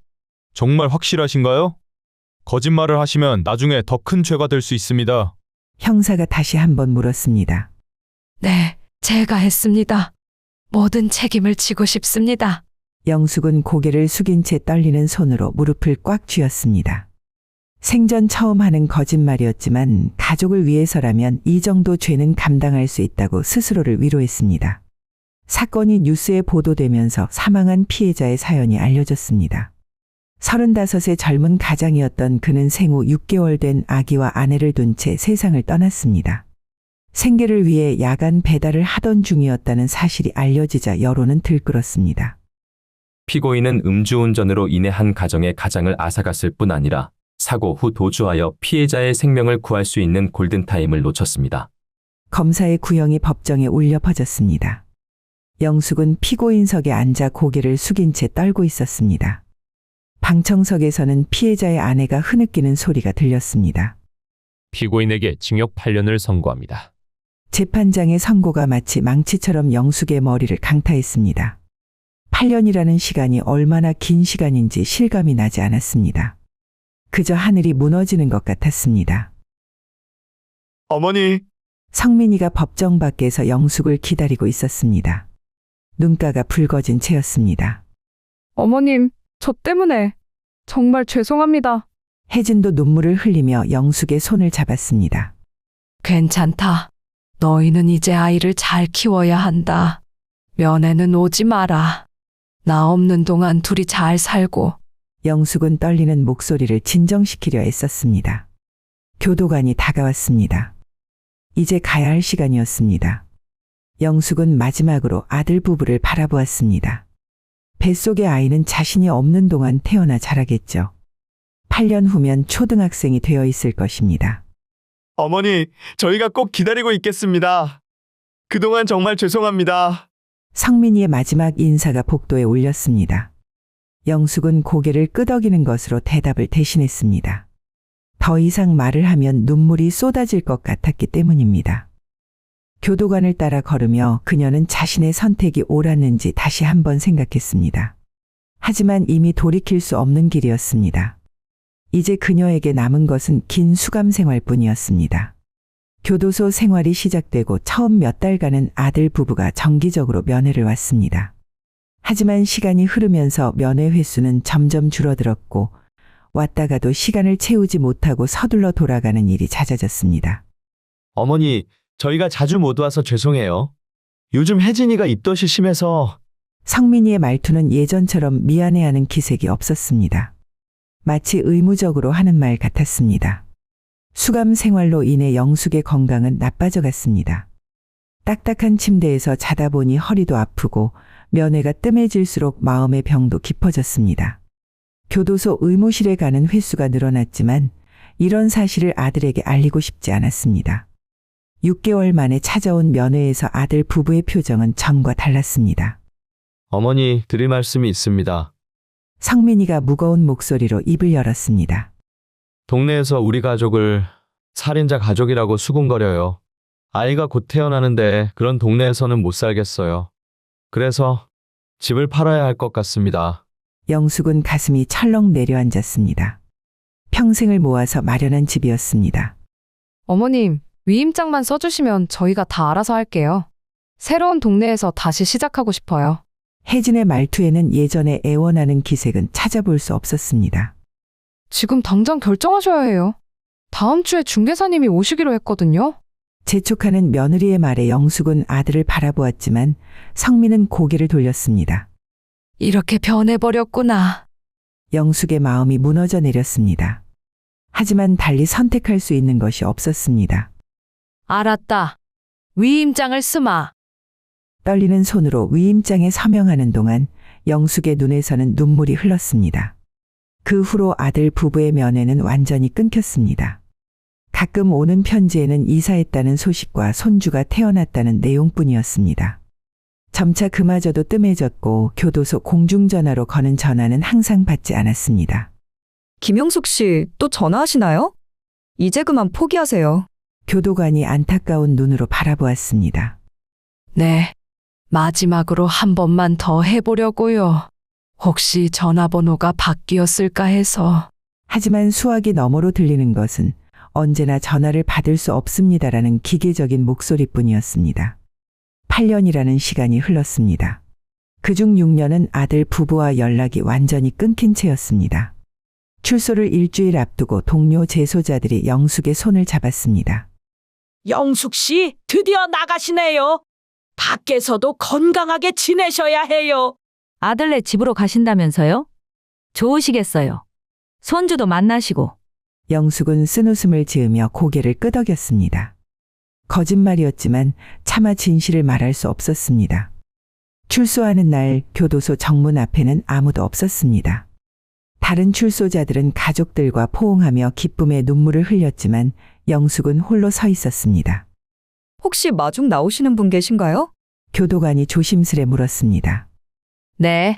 정말 확실하신가요? 거짓말을 하시면 나중에 더 큰 죄가 될 수 있습니다. 형사가 다시 한번 물었습니다. 네, 제가 했습니다. 모든 책임을 지고 싶습니다. 영숙은 고개를 숙인 채 떨리는 손으로 무릎을 꽉 쥐었습니다. 생전 처음 하는 거짓말이었지만 가족을 위해서라면 이 정도 죄는 감당할 수 있다고 스스로를 위로했습니다. 사건이 뉴스에 보도되면서 사망한 피해자의 사연이 알려졌습니다. 35의 젊은 가장이었던 그는 생후 6개월 된 아기와 아내를 둔 채 세상을 떠났습니다. 생계를 위해 야간 배달을 하던 중이었다는 사실이 알려지자 여론은 들끓었습니다. 피고인은 음주운전으로 인해 한 가정의 가장을 앗아갔을 뿐 아니라 사고 후 도주하여 피해자의 생명을 구할 수 있는 골든타임을 놓쳤습니다. 검사의 구형이 법정에 울려 퍼졌습니다. 영숙은 피고인석에 앉아 고개를 숙인 채 떨고 있었습니다. 방청석에서는 피해자의 아내가 흐느끼는 소리가 들렸습니다. 피고인에게 징역 8년을 선고합니다. 재판장의 선고가 마치 망치처럼 영숙의 머리를 강타했습니다. 8년이라는 시간이 얼마나 긴 시간인지 실감이 나지 않았습니다. 그저 하늘이 무너지는 것 같았습니다. 어머니, 성민이가 법정 밖에서 영숙을 기다리고 있었습니다. 눈가가 붉어진 채였습니다. 어머님, 저 때문에 정말 죄송합니다. 혜진도 눈물을 흘리며 영숙의 손을 잡았습니다. 괜찮다. 너희는 이제 아이를 잘 키워야 한다. 면회는 오지 마라. 나 없는 동안 둘이 잘 살고. 영숙은 떨리는 목소리를 진정시키려 애썼습니다. 교도관이 다가왔습니다. 이제 가야 할 시간이었습니다. 영숙은 마지막으로 아들 부부를 바라보았습니다. 뱃속의 아이는 자신이 없는 동안 태어나 자라겠죠. 8년 후면 초등학생이 되어 있을 것입니다. 어머니, 저희가 꼭 기다리고 있겠습니다. 그동안 정말 죄송합니다. 성민이의 마지막 인사가 복도에 울렸습니다. 영숙은 고개를 끄덕이는 것으로 대답을 대신했습니다. 더 이상 말을 하면 눈물이 쏟아질 것 같았기 때문입니다. 교도관을 따라 걸으며 그녀는 자신의 선택이 옳았는지 다시 한번 생각했습니다. 하지만 이미 돌이킬 수 없는 길이었습니다. 이제 그녀에게 남은 것은 긴 수감 생활뿐이었습니다. 교도소 생활이 시작되고 처음 몇 달간은 아들 부부가 정기적으로 면회를 왔습니다. 하지만 시간이 흐르면서 면회 횟수는 점점 줄어들었고 왔다가도 시간을 채우지 못하고 서둘러 돌아가는 일이 잦아졌습니다. 어머니, 저희가 자주 못 와서 죄송해요. 요즘 혜진이가 입덧이 심해서. 성민이의 말투는 예전처럼 미안해하는 기색이 없었습니다. 마치 의무적으로 하는 말 같았습니다. 수감 생활로 인해 영숙의 건강은 나빠져 갔습니다. 딱딱한 침대에서 자다 보니 허리도 아프고 면회가 뜸해질수록 마음의 병도 깊어졌습니다. 교도소 의무실에 가는 횟수가 늘어났지만 이런 사실을 아들에게 알리고 싶지 않았습니다. 6개월 만에 찾아온 면회에서 아들 부부의 표정은 전과 달랐습니다. 어머니, 드릴 말씀이 있습니다. 성민이가 무거운 목소리로 입을 열었습니다. 동네에서 우리 가족을 살인자 가족이라고 수군거려요. 아이가 곧 태어나는데 그런 동네에서는 못 살겠어요. 그래서 집을 팔아야 할 것 같습니다. 영숙은 가슴이 철렁 내려앉았습니다. 평생을 모아서 마련한 집이었습니다. 어머님, 위임장만 써주시면 저희가 다 알아서 할게요. 새로운 동네에서 다시 시작하고 싶어요. 혜진의 말투에는 예전에 애원하는 기색은 찾아볼 수 없었습니다. 지금 당장 결정하셔야 해요. 다음 주에 중개사님이 오시기로 했거든요. 재촉하는 며느리의 말에 영숙은 아들을 바라보았지만 성민은 고개를 돌렸습니다. 이렇게 변해버렸구나. 영숙의 마음이 무너져 내렸습니다. 하지만 달리 선택할 수 있는 것이 없었습니다. 알았다. 위임장을 쓰마. 떨리는 손으로 위임장에 서명하는 동안 영숙의 눈에서는 눈물이 흘렀습니다. 그 후로 아들 부부의 면회는 완전히 끊겼습니다. 가끔 오는 편지에는 이사했다는 소식과 손주가 태어났다는 내용뿐이었습니다. 점차 그마저도 뜸해졌고 교도소 공중전화로 거는 전화는 항상 받지 않았습니다. 김영숙 씨 또 전화하시나요? 이제 그만 포기하세요. 교도관이 안타까운 눈으로 바라보았습니다. 네. 마지막으로 한 번만 더 해보려고요. 혹시 전화번호가 바뀌었을까 해서. 하지만 수화기 너머로 들리는 것은 언제나 전화를 받을 수 없습니다라는 기계적인 목소리뿐이었습니다. 8년이라는 시간이 흘렀습니다. 그중 6년은 아들 부부와 연락이 완전히 끊긴 채였습니다. 출소를 일주일 앞두고 동료 재소자들이 영숙의 손을 잡았습니다. 영숙 씨, 드디어 나가시네요. 밖에서도 건강하게 지내셔야 해요. 아들네 집으로 가신다면서요? 좋으시겠어요. 손주도 만나시고. 영숙은 쓴웃음을 지으며 고개를 끄덕였습니다. 거짓말이었지만 차마 진실을 말할 수 없었습니다. 출소하는 날 교도소 정문 앞에는 아무도 없었습니다. 다른 출소자들은 가족들과 포옹하며 기쁨의 눈물을 흘렸지만 영숙은 홀로 서 있었습니다. 혹시 마중 나오시는 분 계신가요? 교도관이 조심스레 물었습니다. 네.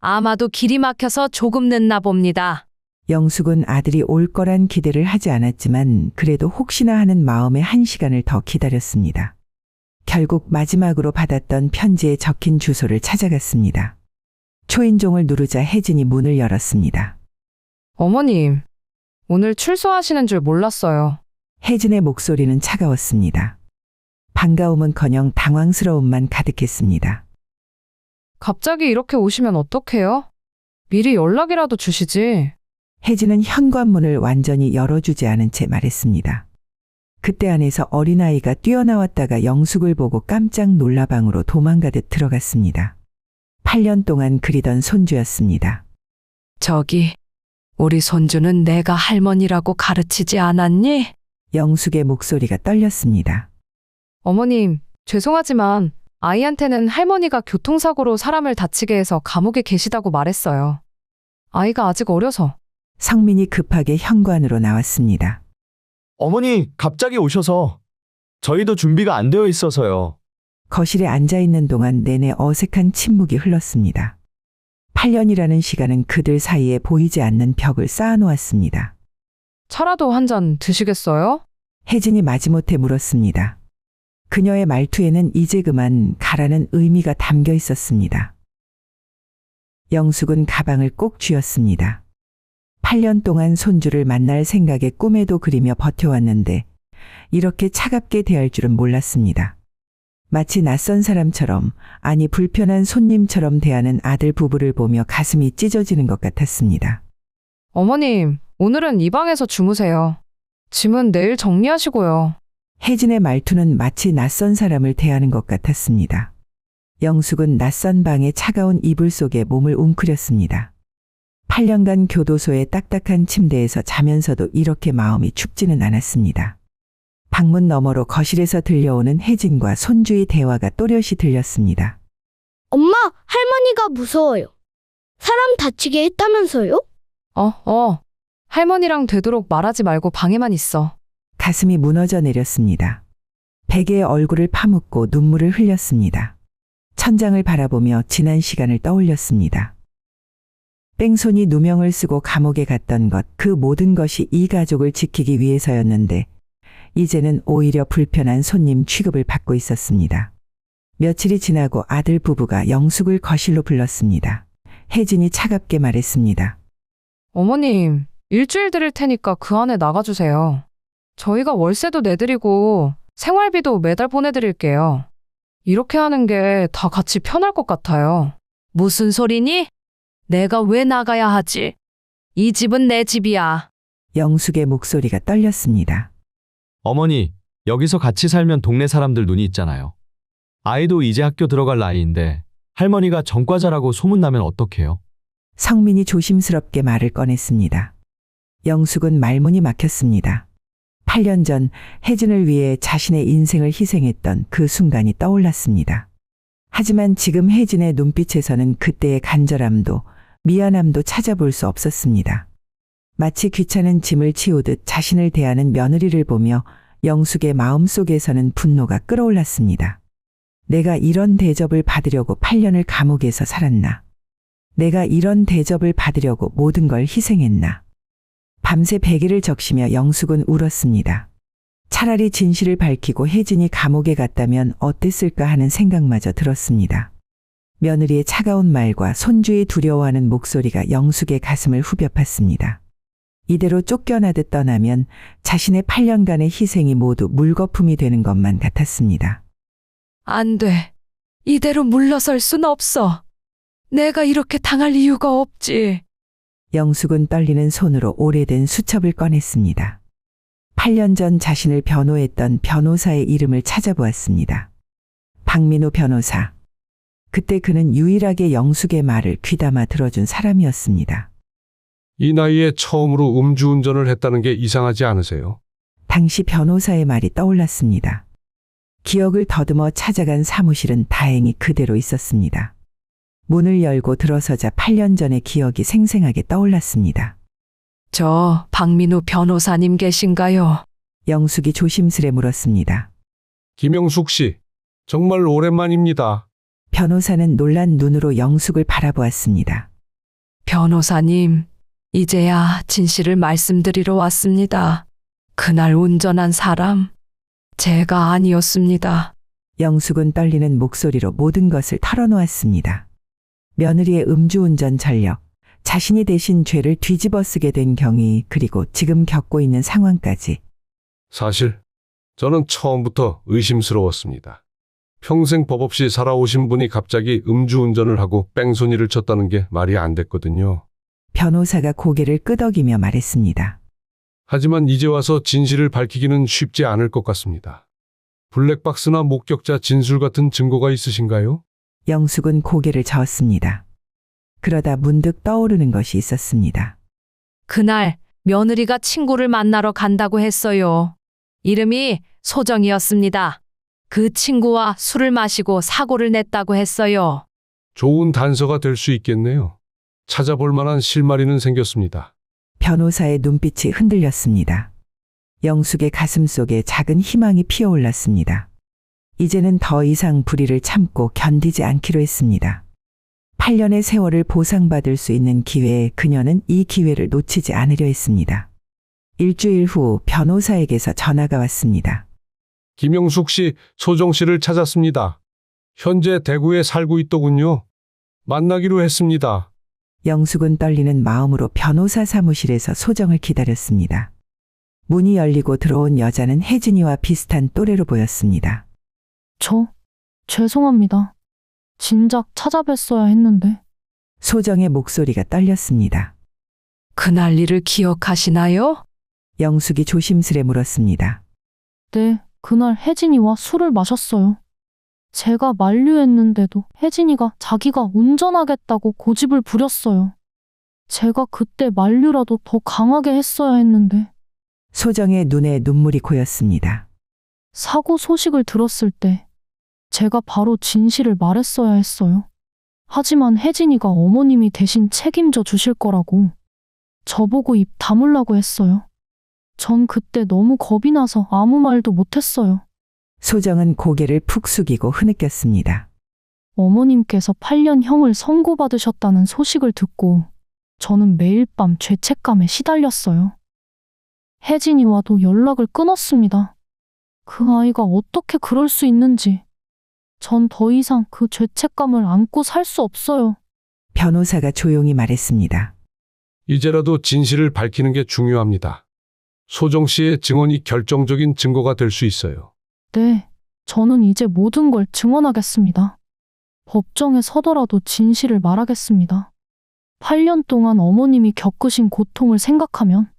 아마도 길이 막혀서 조금 늦나 봅니다. 영숙은 아들이 올 거란 기대를 하지 않았지만 그래도 혹시나 하는 마음에 1시간을 더 기다렸습니다. 결국 마지막으로 받았던 편지에 적힌 주소를 찾아갔습니다. 초인종을 누르자 혜진이 문을 열었습니다. 어머님, 오늘 출소하시는 줄 몰랐어요. 혜진의 목소리는 차가웠습니다. 반가움은커녕 당황스러움만 가득했습니다. 갑자기 이렇게 오시면 어떡해요? 미리 연락이라도 주시지. 혜진은 현관문을 완전히 열어주지 않은 채 말했습니다. 그때 안에서 어린아이가 뛰어나왔다가 영숙을 보고 깜짝 놀라 방으로 도망가듯 들어갔습니다. 8년 동안 그리던 손주였습니다. 저기, 우리 손주는 내가 할머니라고 가르치지 않았니? 영숙의 목소리가 떨렸습니다. 어머님, 죄송하지만 아이한테는 할머니가 교통사고로 사람을 다치게 해서 감옥에 계시다고 말했어요. 아이가 아직 어려서. 성민이 급하게 현관으로 나왔습니다. 어머니, 갑자기 오셔서 저희도 준비가 안 되어 있어서요. 거실에 앉아있는 동안 내내 어색한 침묵이 흘렀습니다. 8년이라는 시간은 그들 사이에 보이지 않는 벽을 쌓아놓았습니다. 차라도 한 잔 드시겠어요? 혜진이 마지못해 물었습니다. 그녀의 말투에는 이제 그만 가라는 의미가 담겨 있었습니다. 영숙은 가방을 꼭 쥐었습니다. 8년 동안 손주를 만날 생각에 꿈에도 그리며 버텨왔는데 이렇게 차갑게 대할 줄은 몰랐습니다. 마치 낯선 사람처럼, 아니 불편한 손님처럼 대하는 아들 부부를 보며 가슴이 찢어지는 것 같았습니다. 어머님, 오늘은 이 방에서 주무세요. 짐은 내일 정리하시고요. 혜진의 말투는 마치 낯선 사람을 대하는 것 같았습니다. 영숙은 낯선 방의 차가운 이불 속에 몸을 웅크렸습니다. 8년간 교도소의 딱딱한 침대에서 자면서도 이렇게 마음이 춥지는 않았습니다. 방문 너머로 거실에서 들려오는 혜진과 손주의 대화가 또렷이 들렸습니다. 엄마, 할머니가 무서워요. 사람 다치게 했다면서요? 할머니랑 되도록 말하지 말고 방에만 있어. 가슴이 무너져 내렸습니다. 베개에 얼굴을 파묻고 눈물을 흘렸습니다. 천장을 바라보며 지난 시간을 떠올렸습니다. 뺑소니 누명을 쓰고 감옥에 갔던 것, 그 모든 것이 이 가족을 지키기 위해서였는데 이제는 오히려 불편한 손님 취급을 받고 있었습니다. 며칠이 지나고 아들 부부가 영숙을 거실로 불렀습니다. 혜진이 차갑게 말했습니다. 어머님, 일주일 드릴 테니까 그 안에 나가주세요. 저희가 월세도 내드리고 생활비도 매달 보내드릴게요. 이렇게 하는 게 다 같이 편할 것 같아요. 무슨 소리니? 내가 왜 나가야 하지? 이 집은 내 집이야. 영숙의 목소리가 떨렸습니다. 어머니, 여기서 같이 살면 동네 사람들 눈이 있잖아요. 아이도 이제 학교 들어갈 나이인데 할머니가 전과자라고 소문나면 어떡해요? 성민이 조심스럽게 말을 꺼냈습니다. 영숙은 말문이 막혔습니다. 8년 전 혜진을 위해 자신의 인생을 희생했던 그 순간이 떠올랐습니다. 하지만 지금 혜진의 눈빛에서는 그때의 간절함도 미안함도 찾아볼 수 없었습니다. 마치 귀찮은 짐을 치우듯 자신을 대하는 며느리를 보며 영숙의 마음속에서는 분노가 끓어올랐습니다. 내가 이런 대접을 받으려고 8년을 감옥에서 살았나? 내가 이런 대접을 받으려고 모든 걸 희생했나? 밤새 베개를 적시며 영숙은 울었습니다. 차라리 진실을 밝히고 혜진이 감옥에 갔다면 어땠을까 하는 생각마저 들었습니다. 며느리의 차가운 말과 손주의 두려워하는 목소리가 영숙의 가슴을 후벼 팠습니다. 이대로 쫓겨나듯 떠나면 자신의 8년간의 희생이 모두 물거품이 되는 것만 같았습니다. 안 돼. 이대로 물러설 순 없어. 내가 이렇게 당할 이유가 없지. 영숙은 떨리는 손으로 오래된 수첩을 꺼냈습니다. 8년 전 자신을 변호했던 변호사의 이름을 찾아보았습니다. 박민우 변호사. 그때 그는 유일하게 영숙의 말을 귀담아 들어준 사람이었습니다. 이 나이에 처음으로 음주운전을 했다는 게 이상하지 않으세요? 당시 변호사의 말이 떠올랐습니다. 기억을 더듬어 찾아간 사무실은 다행히 그대로 있었습니다. 문을 열고 들어서자 8년 전의 기억이 생생하게 떠올랐습니다. 저 박민우 변호사님 계신가요? 영숙이 조심스레 물었습니다. 김영숙 씨, 정말 오랜만입니다. 변호사는 놀란 눈으로 영숙을 바라보았습니다. 변호사님, 이제야 진실을 말씀드리러 왔습니다. 그날 운전한 사람, 제가 아니었습니다. 영숙은 떨리는 목소리로 모든 것을 털어놓았습니다. 며느리의 음주운전 전력, 자신이 대신 죄를 뒤집어 쓰게 된 경위, 그리고 지금 겪고 있는 상황까지. 사실 저는 처음부터 의심스러웠습니다. 평생 법 없이 살아오신 분이 갑자기 음주운전을 하고 뺑소니를 쳤다는 게 말이 안 됐거든요. 변호사가 고개를 끄덕이며 말했습니다. 하지만 이제 와서 진실을 밝히기는 쉽지 않을 것 같습니다. 블랙박스나 목격자 진술 같은 증거가 있으신가요? 영숙은 고개를 저었습니다. 그러다 문득 떠오르는 것이 있었습니다. 그날 며느리가 친구를 만나러 간다고 했어요. 이름이 소정이었습니다. 그 친구와 술을 마시고 사고를 냈다고 했어요. 좋은 단서가 될 수 있겠네요. 찾아볼 만한 실마리는 생겼습니다. 변호사의 눈빛이 흔들렸습니다. 영숙의 가슴 속에 작은 희망이 피어올랐습니다. 이제는 더 이상 불의를 참고 견디지 않기로 했습니다. 8년의 세월을 보상받을 수 있는 기회에 그녀는 이 기회를 놓치지 않으려 했습니다. 일주일 후 변호사에게서 전화가 왔습니다. 김영숙 씨, 소정 씨를 찾았습니다. 현재 대구에 살고 있더군요. 만나기로 했습니다. 영숙은 떨리는 마음으로 변호사 사무실에서 소정을 기다렸습니다. 문이 열리고 들어온 여자는 혜진이와 비슷한 또래로 보였습니다. 죄송합니다. 진작 찾아뵀어야 했는데. 소정의 목소리가 떨렸습니다. 그날 일을 기억하시나요? 영숙이 조심스레 물었습니다. 네, 그날 혜진이와 술을 마셨어요. 제가 만류했는데도 혜진이가 자기가 운전하겠다고 고집을 부렸어요. 제가 그때 만류라도 더 강하게 했어야 했는데. 소정의 눈에 눈물이 고였습니다. 사고 소식을 들었을 때 제가 바로 진실을 말했어야 했어요. 하지만 혜진이가 어머님이 대신 책임져 주실 거라고 저보고 입 다물라고 했어요. 전 그때 너무 겁이 나서 아무 말도 못했어요. 소정은 고개를 푹 숙이고 흐느꼈습니다. 어머님께서 8년 형을 선고받으셨다는 소식을 듣고 저는 매일 밤 죄책감에 시달렸어요. 혜진이와도 연락을 끊었습니다. 그 아이가 어떻게 그럴 수 있는지. 전 더 이상 그 죄책감을 안고 살 수 없어요. 변호사가 조용히 말했습니다. 이제라도 진실을 밝히는 게 중요합니다. 소정 씨의 증언이 결정적인 증거가 될 수 있어요. 네, 저는 이제 모든 걸 증언하겠습니다. 법정에 서더라도 진실을 말하겠습니다. 8년 동안 어머님이 겪으신 고통을 생각하면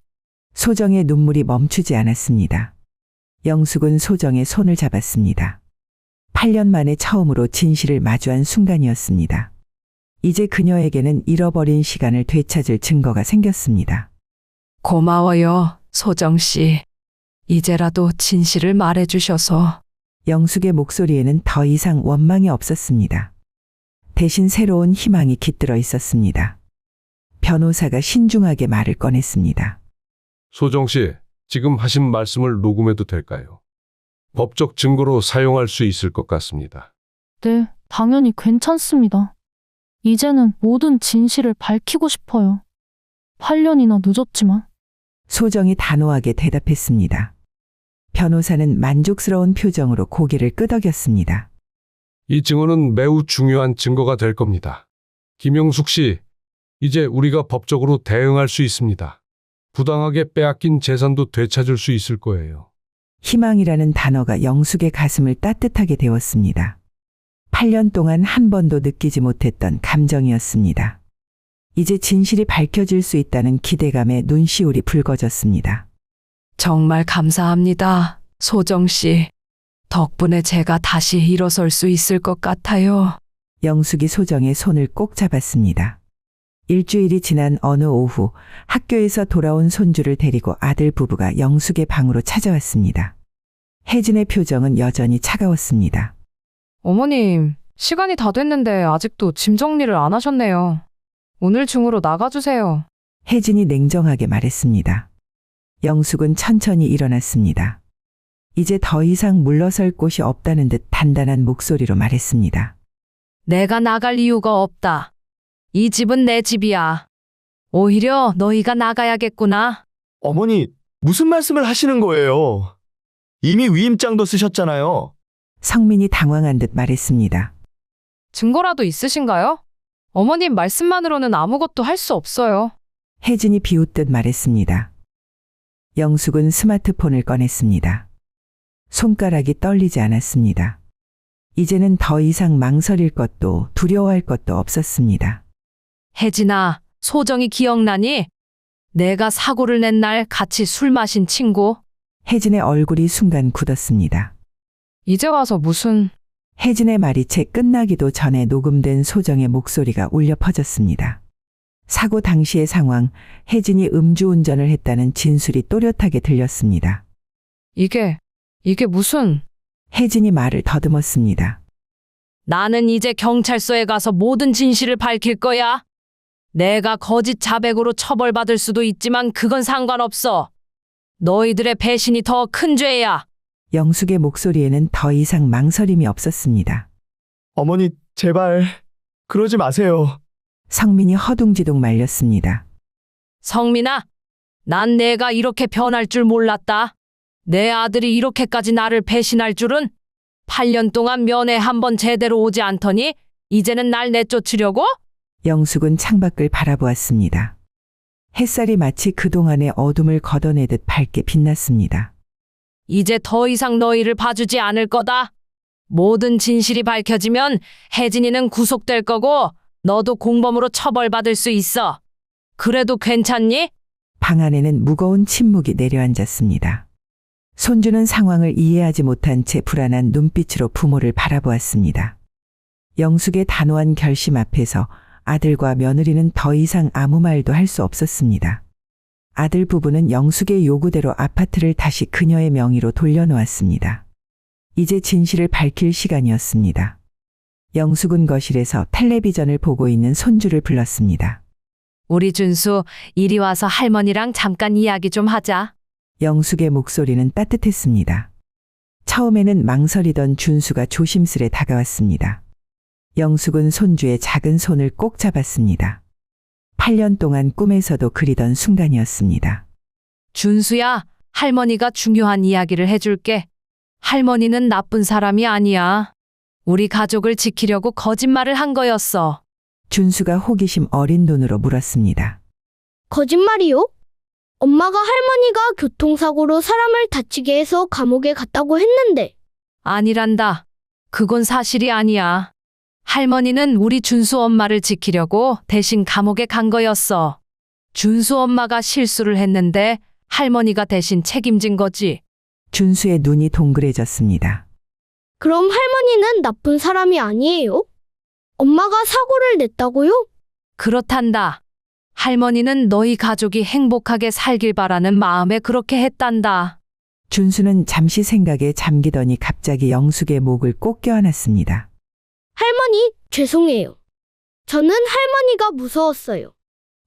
소정의 눈물이 멈추지 않았습니다. 영숙은 소정의 손을 잡았습니다. 8년 만에 처음으로 진실을 마주한 순간이었습니다. 이제 그녀에게는 잃어버린 시간을 되찾을 증거가 생겼습니다. 고마워요, 소정 씨. 이제라도 진실을 말해주셔서. 영숙의 목소리에는 더 이상 원망이 없었습니다. 대신 새로운 희망이 깃들어 있었습니다. 변호사가 신중하게 말을 꺼냈습니다. 소정 씨, 지금 하신 말씀을 녹음해도 될까요? 법적 증거로 사용할 수 있을 것 같습니다. 네, 당연히 괜찮습니다. 이제는 모든 진실을 밝히고 싶어요. 8년이나 늦었지만. 소정이 단호하게 대답했습니다. 변호사는 만족스러운 표정으로 고개를 끄덕였습니다. 이 증언은 매우 중요한 증거가 될 겁니다. 김영숙 씨, 이제 우리가 법적으로 대응할 수 있습니다. 부당하게 빼앗긴 재산도 되찾을 수 있을 거예요. 희망이라는 단어가 영숙의 가슴을 따뜻하게 데웠습니다. 8년 동안 한 번도 느끼지 못했던 감정이었습니다. 이제 진실이 밝혀질 수 있다는 기대감에 눈시울이 붉어졌습니다. 정말 감사합니다, 소정 씨. 덕분에 제가 다시 일어설 수 있을 것 같아요. 영숙이 소정의 손을 꼭 잡았습니다. 일주일이 지난 어느 오후 학교에서 돌아온 손주를 데리고 아들 부부가 영숙의 방으로 찾아왔습니다. 혜진의 표정은 여전히 차가웠습니다. 어머님, 시간이 다 됐는데 아직도 짐 정리를 안 하셨네요. 오늘 중으로 나가주세요. 혜진이 냉정하게 말했습니다. 영숙은 천천히 일어났습니다. 이제 더 이상 물러설 곳이 없다는 듯 단단한 목소리로 말했습니다. 내가 나갈 이유가 없다. 이 집은 내 집이야. 오히려 너희가 나가야겠구나. 어머니, 무슨 말씀을 하시는 거예요? 이미 위임장도 쓰셨잖아요. 성민이 당황한 듯 말했습니다. 증거라도 있으신가요? 어머님 말씀만으로는 아무것도 할 수 없어요. 혜진이 비웃듯 말했습니다. 영숙은 스마트폰을 꺼냈습니다. 손가락이 떨리지 않았습니다. 이제는 더 이상 망설일 것도 두려워할 것도 없었습니다. 혜진아, 소정이 기억나니? 내가 사고를 낸 날 같이 술 마신 친구. 혜진의 얼굴이 순간 굳었습니다. 이제 와서 무슨... 혜진의 말이 채 끝나기도 전에 녹음된 소정의 목소리가 울려 퍼졌습니다. 사고 당시의 상황, 혜진이 음주운전을 했다는 진술이 또렷하게 들렸습니다. 이게 무슨... 혜진이 말을 더듬었습니다. 나는 이제 경찰서에 가서 모든 진실을 밝힐 거야. 내가 거짓 자백으로 처벌받을 수도 있지만 그건 상관없어. 너희들의 배신이 더 큰 죄야. 영숙의 목소리에는 더 이상 망설임이 없었습니다. 어머니, 제발 그러지 마세요. 성민이 허둥지둥 말렸습니다. 성민아, 난 내가 이렇게 변할 줄 몰랐다. 내 아들이 이렇게까지 나를 배신할 줄은. 8년 동안 면회 한 번 제대로 오지 않더니 이제는 날 내쫓으려고? 영숙은 창밖을 바라보았습니다. 햇살이 마치 그동안의 어둠을 걷어내듯 밝게 빛났습니다. 이제 더 이상 너희를 봐주지 않을 거다. 모든 진실이 밝혀지면 혜진이는 구속될 거고 너도 공범으로 처벌받을 수 있어. 그래도 괜찮니? 방 안에는 무거운 침묵이 내려앉았습니다. 손주는 상황을 이해하지 못한 채 불안한 눈빛으로 부모를 바라보았습니다. 영숙의 단호한 결심 앞에서 아들과 며느리는 더 이상 아무 말도 할 수 없었습니다. 아들 부부는 영숙의 요구대로 아파트를 다시 그녀의 명의로 돌려놓았습니다. 이제 진실을 밝힐 시간이었습니다. 영숙은 거실에서 텔레비전을 보고 있는 손주를 불렀습니다. 우리 준수, 이리 와서 할머니랑 잠깐 이야기 좀 하자. 영숙의 목소리는 따뜻했습니다. 처음에는 망설이던 준수가 조심스레 다가왔습니다. 영숙은 손주의 작은 손을 꼭 잡았습니다. 8년 동안 꿈에서도 그리던 순간이었습니다. 준수야, 할머니가 중요한 이야기를 해줄게. 할머니는 나쁜 사람이 아니야. 우리 가족을 지키려고 거짓말을 한 거였어. 준수가 호기심 어린 눈으로 물었습니다. 거짓말이요? 엄마가 할머니가 교통사고로 사람을 다치게 해서 감옥에 갔다고 했는데. 아니란다. 그건 사실이 아니야. 할머니는 우리 준수 엄마를 지키려고 대신 감옥에 간 거였어. 준수 엄마가 실수를 했는데 할머니가 대신 책임진 거지. 준수의 눈이 동그래졌습니다. 그럼 할머니는 나쁜 사람이 아니에요? 엄마가 사고를 냈다고요? 그렇단다. 할머니는 너희 가족이 행복하게 살길 바라는 마음에 그렇게 했단다. 준수는 잠시 생각에 잠기더니 갑자기 영숙의 목을 꼭 껴안았습니다. 할머니, 죄송해요. 저는 할머니가 무서웠어요.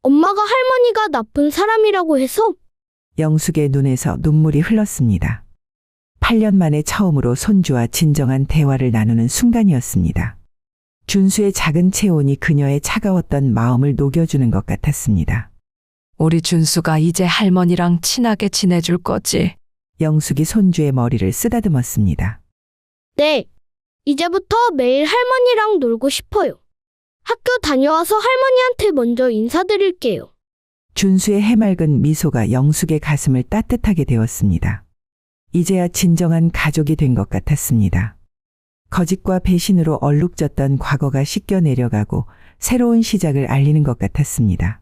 엄마가 할머니가 나쁜 사람이라고 해서. 영숙의 눈에서 눈물이 흘렀습니다. 8년 만에 처음으로 손주와 진정한 대화를 나누는 순간이었습니다. 준수의 작은 체온이 그녀의 차가웠던 마음을 녹여주는 것 같았습니다. 우리 준수가 이제 할머니랑 친하게 지내줄 거지. 영숙이 손주의 머리를 쓰다듬었습니다. 네. 이제부터 매일 할머니랑 놀고 싶어요. 학교 다녀와서 할머니한테 먼저 인사드릴게요. 준수의 해맑은 미소가 영숙의 가슴을 따뜻하게 데웠습니다. 이제야 진정한 가족이 된 것 같았습니다. 거짓과 배신으로 얼룩졌던 과거가 씻겨 내려가고 새로운 시작을 알리는 것 같았습니다.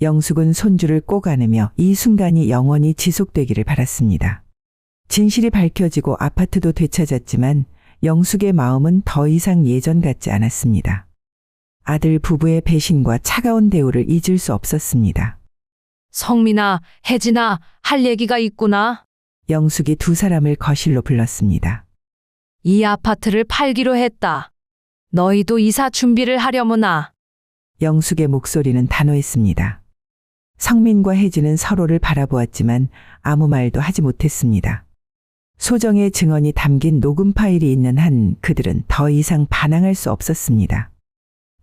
영숙은 손주를 꼭 안으며 이 순간이 영원히 지속되기를 바랐습니다. 진실이 밝혀지고 아파트도 되찾았지만 영숙의 마음은 더 이상 예전 같지 않았습니다. 아들 부부의 배신과 차가운 대우를 잊을 수 없었습니다. 성민아, 혜진아, 할 얘기가 있구나. 영숙이 두 사람을 거실로 불렀습니다. 이 아파트를 팔기로 했다. 너희도 이사 준비를 하려무나. 영숙의 목소리는 단호했습니다. 성민과 혜진은 서로를 바라보았지만 아무 말도 하지 못했습니다. 소정의 증언이 담긴 녹음 파일이 있는 한 그들은 더 이상 반항할 수 없었습니다.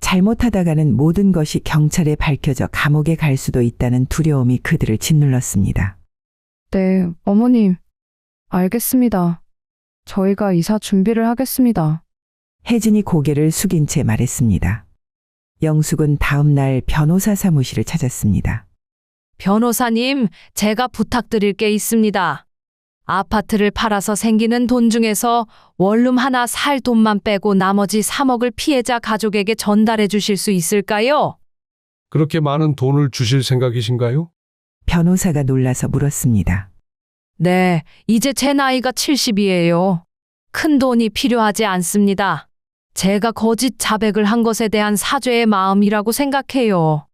잘못하다가는 모든 것이 경찰에 밝혀져 감옥에 갈 수도 있다는 두려움이 그들을 짓눌렀습니다. 네, 어머님. 알겠습니다. 저희가 이사 준비를 하겠습니다. 혜진이 고개를 숙인 채 말했습니다. 영숙은 다음 날 변호사 사무실을 찾았습니다. 변호사님, 제가 부탁드릴 게 있습니다. 아파트를 팔아서 생기는 돈 중에서 원룸 하나 살 돈만 빼고 나머지 3억을 피해자 가족에게 전달해 주실 수 있을까요? 그렇게 많은 돈을 주실 생각이신가요? 변호사가 놀라서 물었습니다. 네, 이제 제 나이가 70이에요. 큰 돈이 필요하지 않습니다. 제가 거짓 자백을 한 것에 대한 사죄의 마음이라고 생각해요.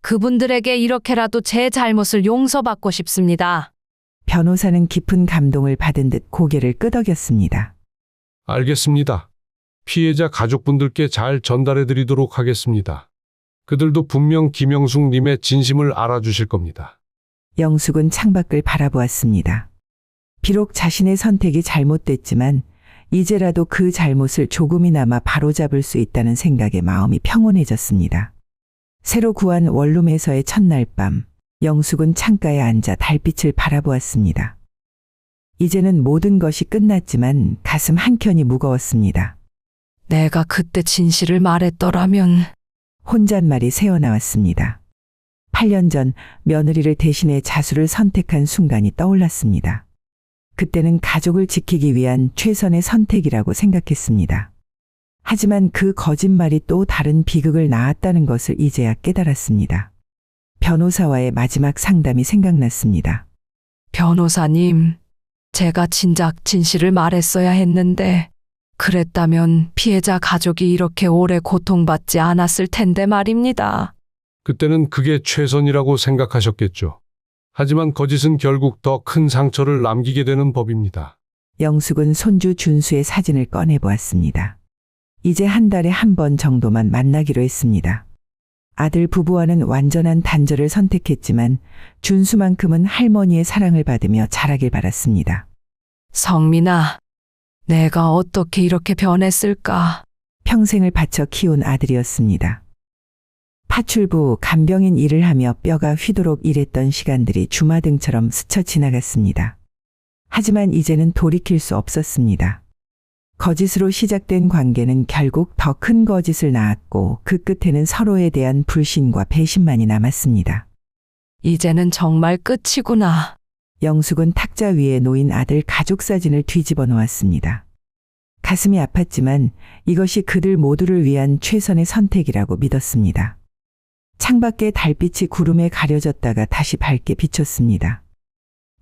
그분들에게 이렇게라도 제 잘못을 용서받고 싶습니다. 변호사는 깊은 감동을 받은 듯 고개를 끄덕였습니다. 알겠습니다. 피해자 가족분들께 잘 전달해 드리도록 하겠습니다. 그들도 분명 김영숙 님의 진심을 알아주실 겁니다. 영숙은 창밖을 바라보았습니다. 비록 자신의 선택이 잘못됐지만 이제라도 그 잘못을 조금이나마 바로잡을 수 있다는 생각에 마음이 평온해졌습니다. 새로 구한 원룸에서의 첫날 밤, 영숙은 창가에 앉아 달빛을 바라보았습니다. 이제는 모든 것이 끝났지만 가슴 한켠이 무거웠습니다. 내가 그때 진실을 말했더라면. 혼잣말이 새어나왔습니다. 8년 전 며느리를 대신해 자수를 선택한 순간이 떠올랐습니다. 그때는 가족을 지키기 위한 최선의 선택이라고 생각했습니다. 하지만 그 거짓말이 또 다른 비극을 낳았다는 것을 이제야 깨달았습니다. 변호사와의 마지막 상담이 생각났습니다. 변호사님, 제가 진작 진실을 말했어야 했는데 그랬다면 피해자 가족이 이렇게 오래 고통받지 않았을 텐데 말입니다. 그때는 그게 최선이라고 생각하셨겠죠. 하지만 거짓은 결국 더 큰 상처를 남기게 되는 법입니다. 영숙은 손주 준수의 사진을 꺼내보았습니다. 이제 한 달에 한 번 정도만 만나기로 했습니다. 아들 부부와는 완전한 단절을 선택했지만 준수만큼은 할머니의 사랑을 받으며 자라길 바랐습니다. 성민아, 내가 어떻게 이렇게 변했을까? 평생을 바쳐 키운 아들이었습니다. 파출부 간병인 일을 하며 뼈가 휘도록 일했던 시간들이 주마등처럼 스쳐 지나갔습니다. 하지만 이제는 돌이킬 수 없었습니다. 거짓으로 시작된 관계는 결국 더 큰 거짓을 낳았고 그 끝에는 서로에 대한 불신과 배신만이 남았습니다. 이제는 정말 끝이구나. 영숙은 탁자 위에 놓인 아들 가족 사진을 뒤집어 놓았습니다. 가슴이 아팠지만 이것이 그들 모두를 위한 최선의 선택이라고 믿었습니다. 창밖에 달빛이 구름에 가려졌다가 다시 밝게 비쳤습니다.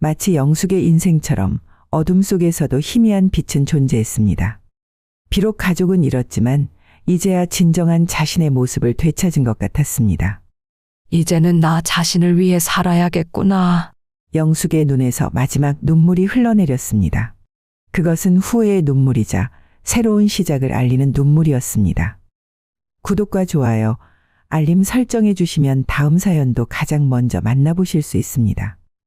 마치 영숙의 인생처럼 어둠 속에서도 희미한 빛은 존재했습니다. 비록 가족은 잃었지만 이제야 진정한 자신의 모습을 되찾은 것 같았습니다. 이제는 나 자신을 위해 살아야겠구나. 영숙의 눈에서 마지막 눈물이 흘러내렸습니다. 그것은 후회의 눈물이자 새로운 시작을 알리는 눈물이었습니다. 구독과 좋아요, 알림 설정해 주시면 다음 사연도 가장 먼저 만나보실 수 있습니다.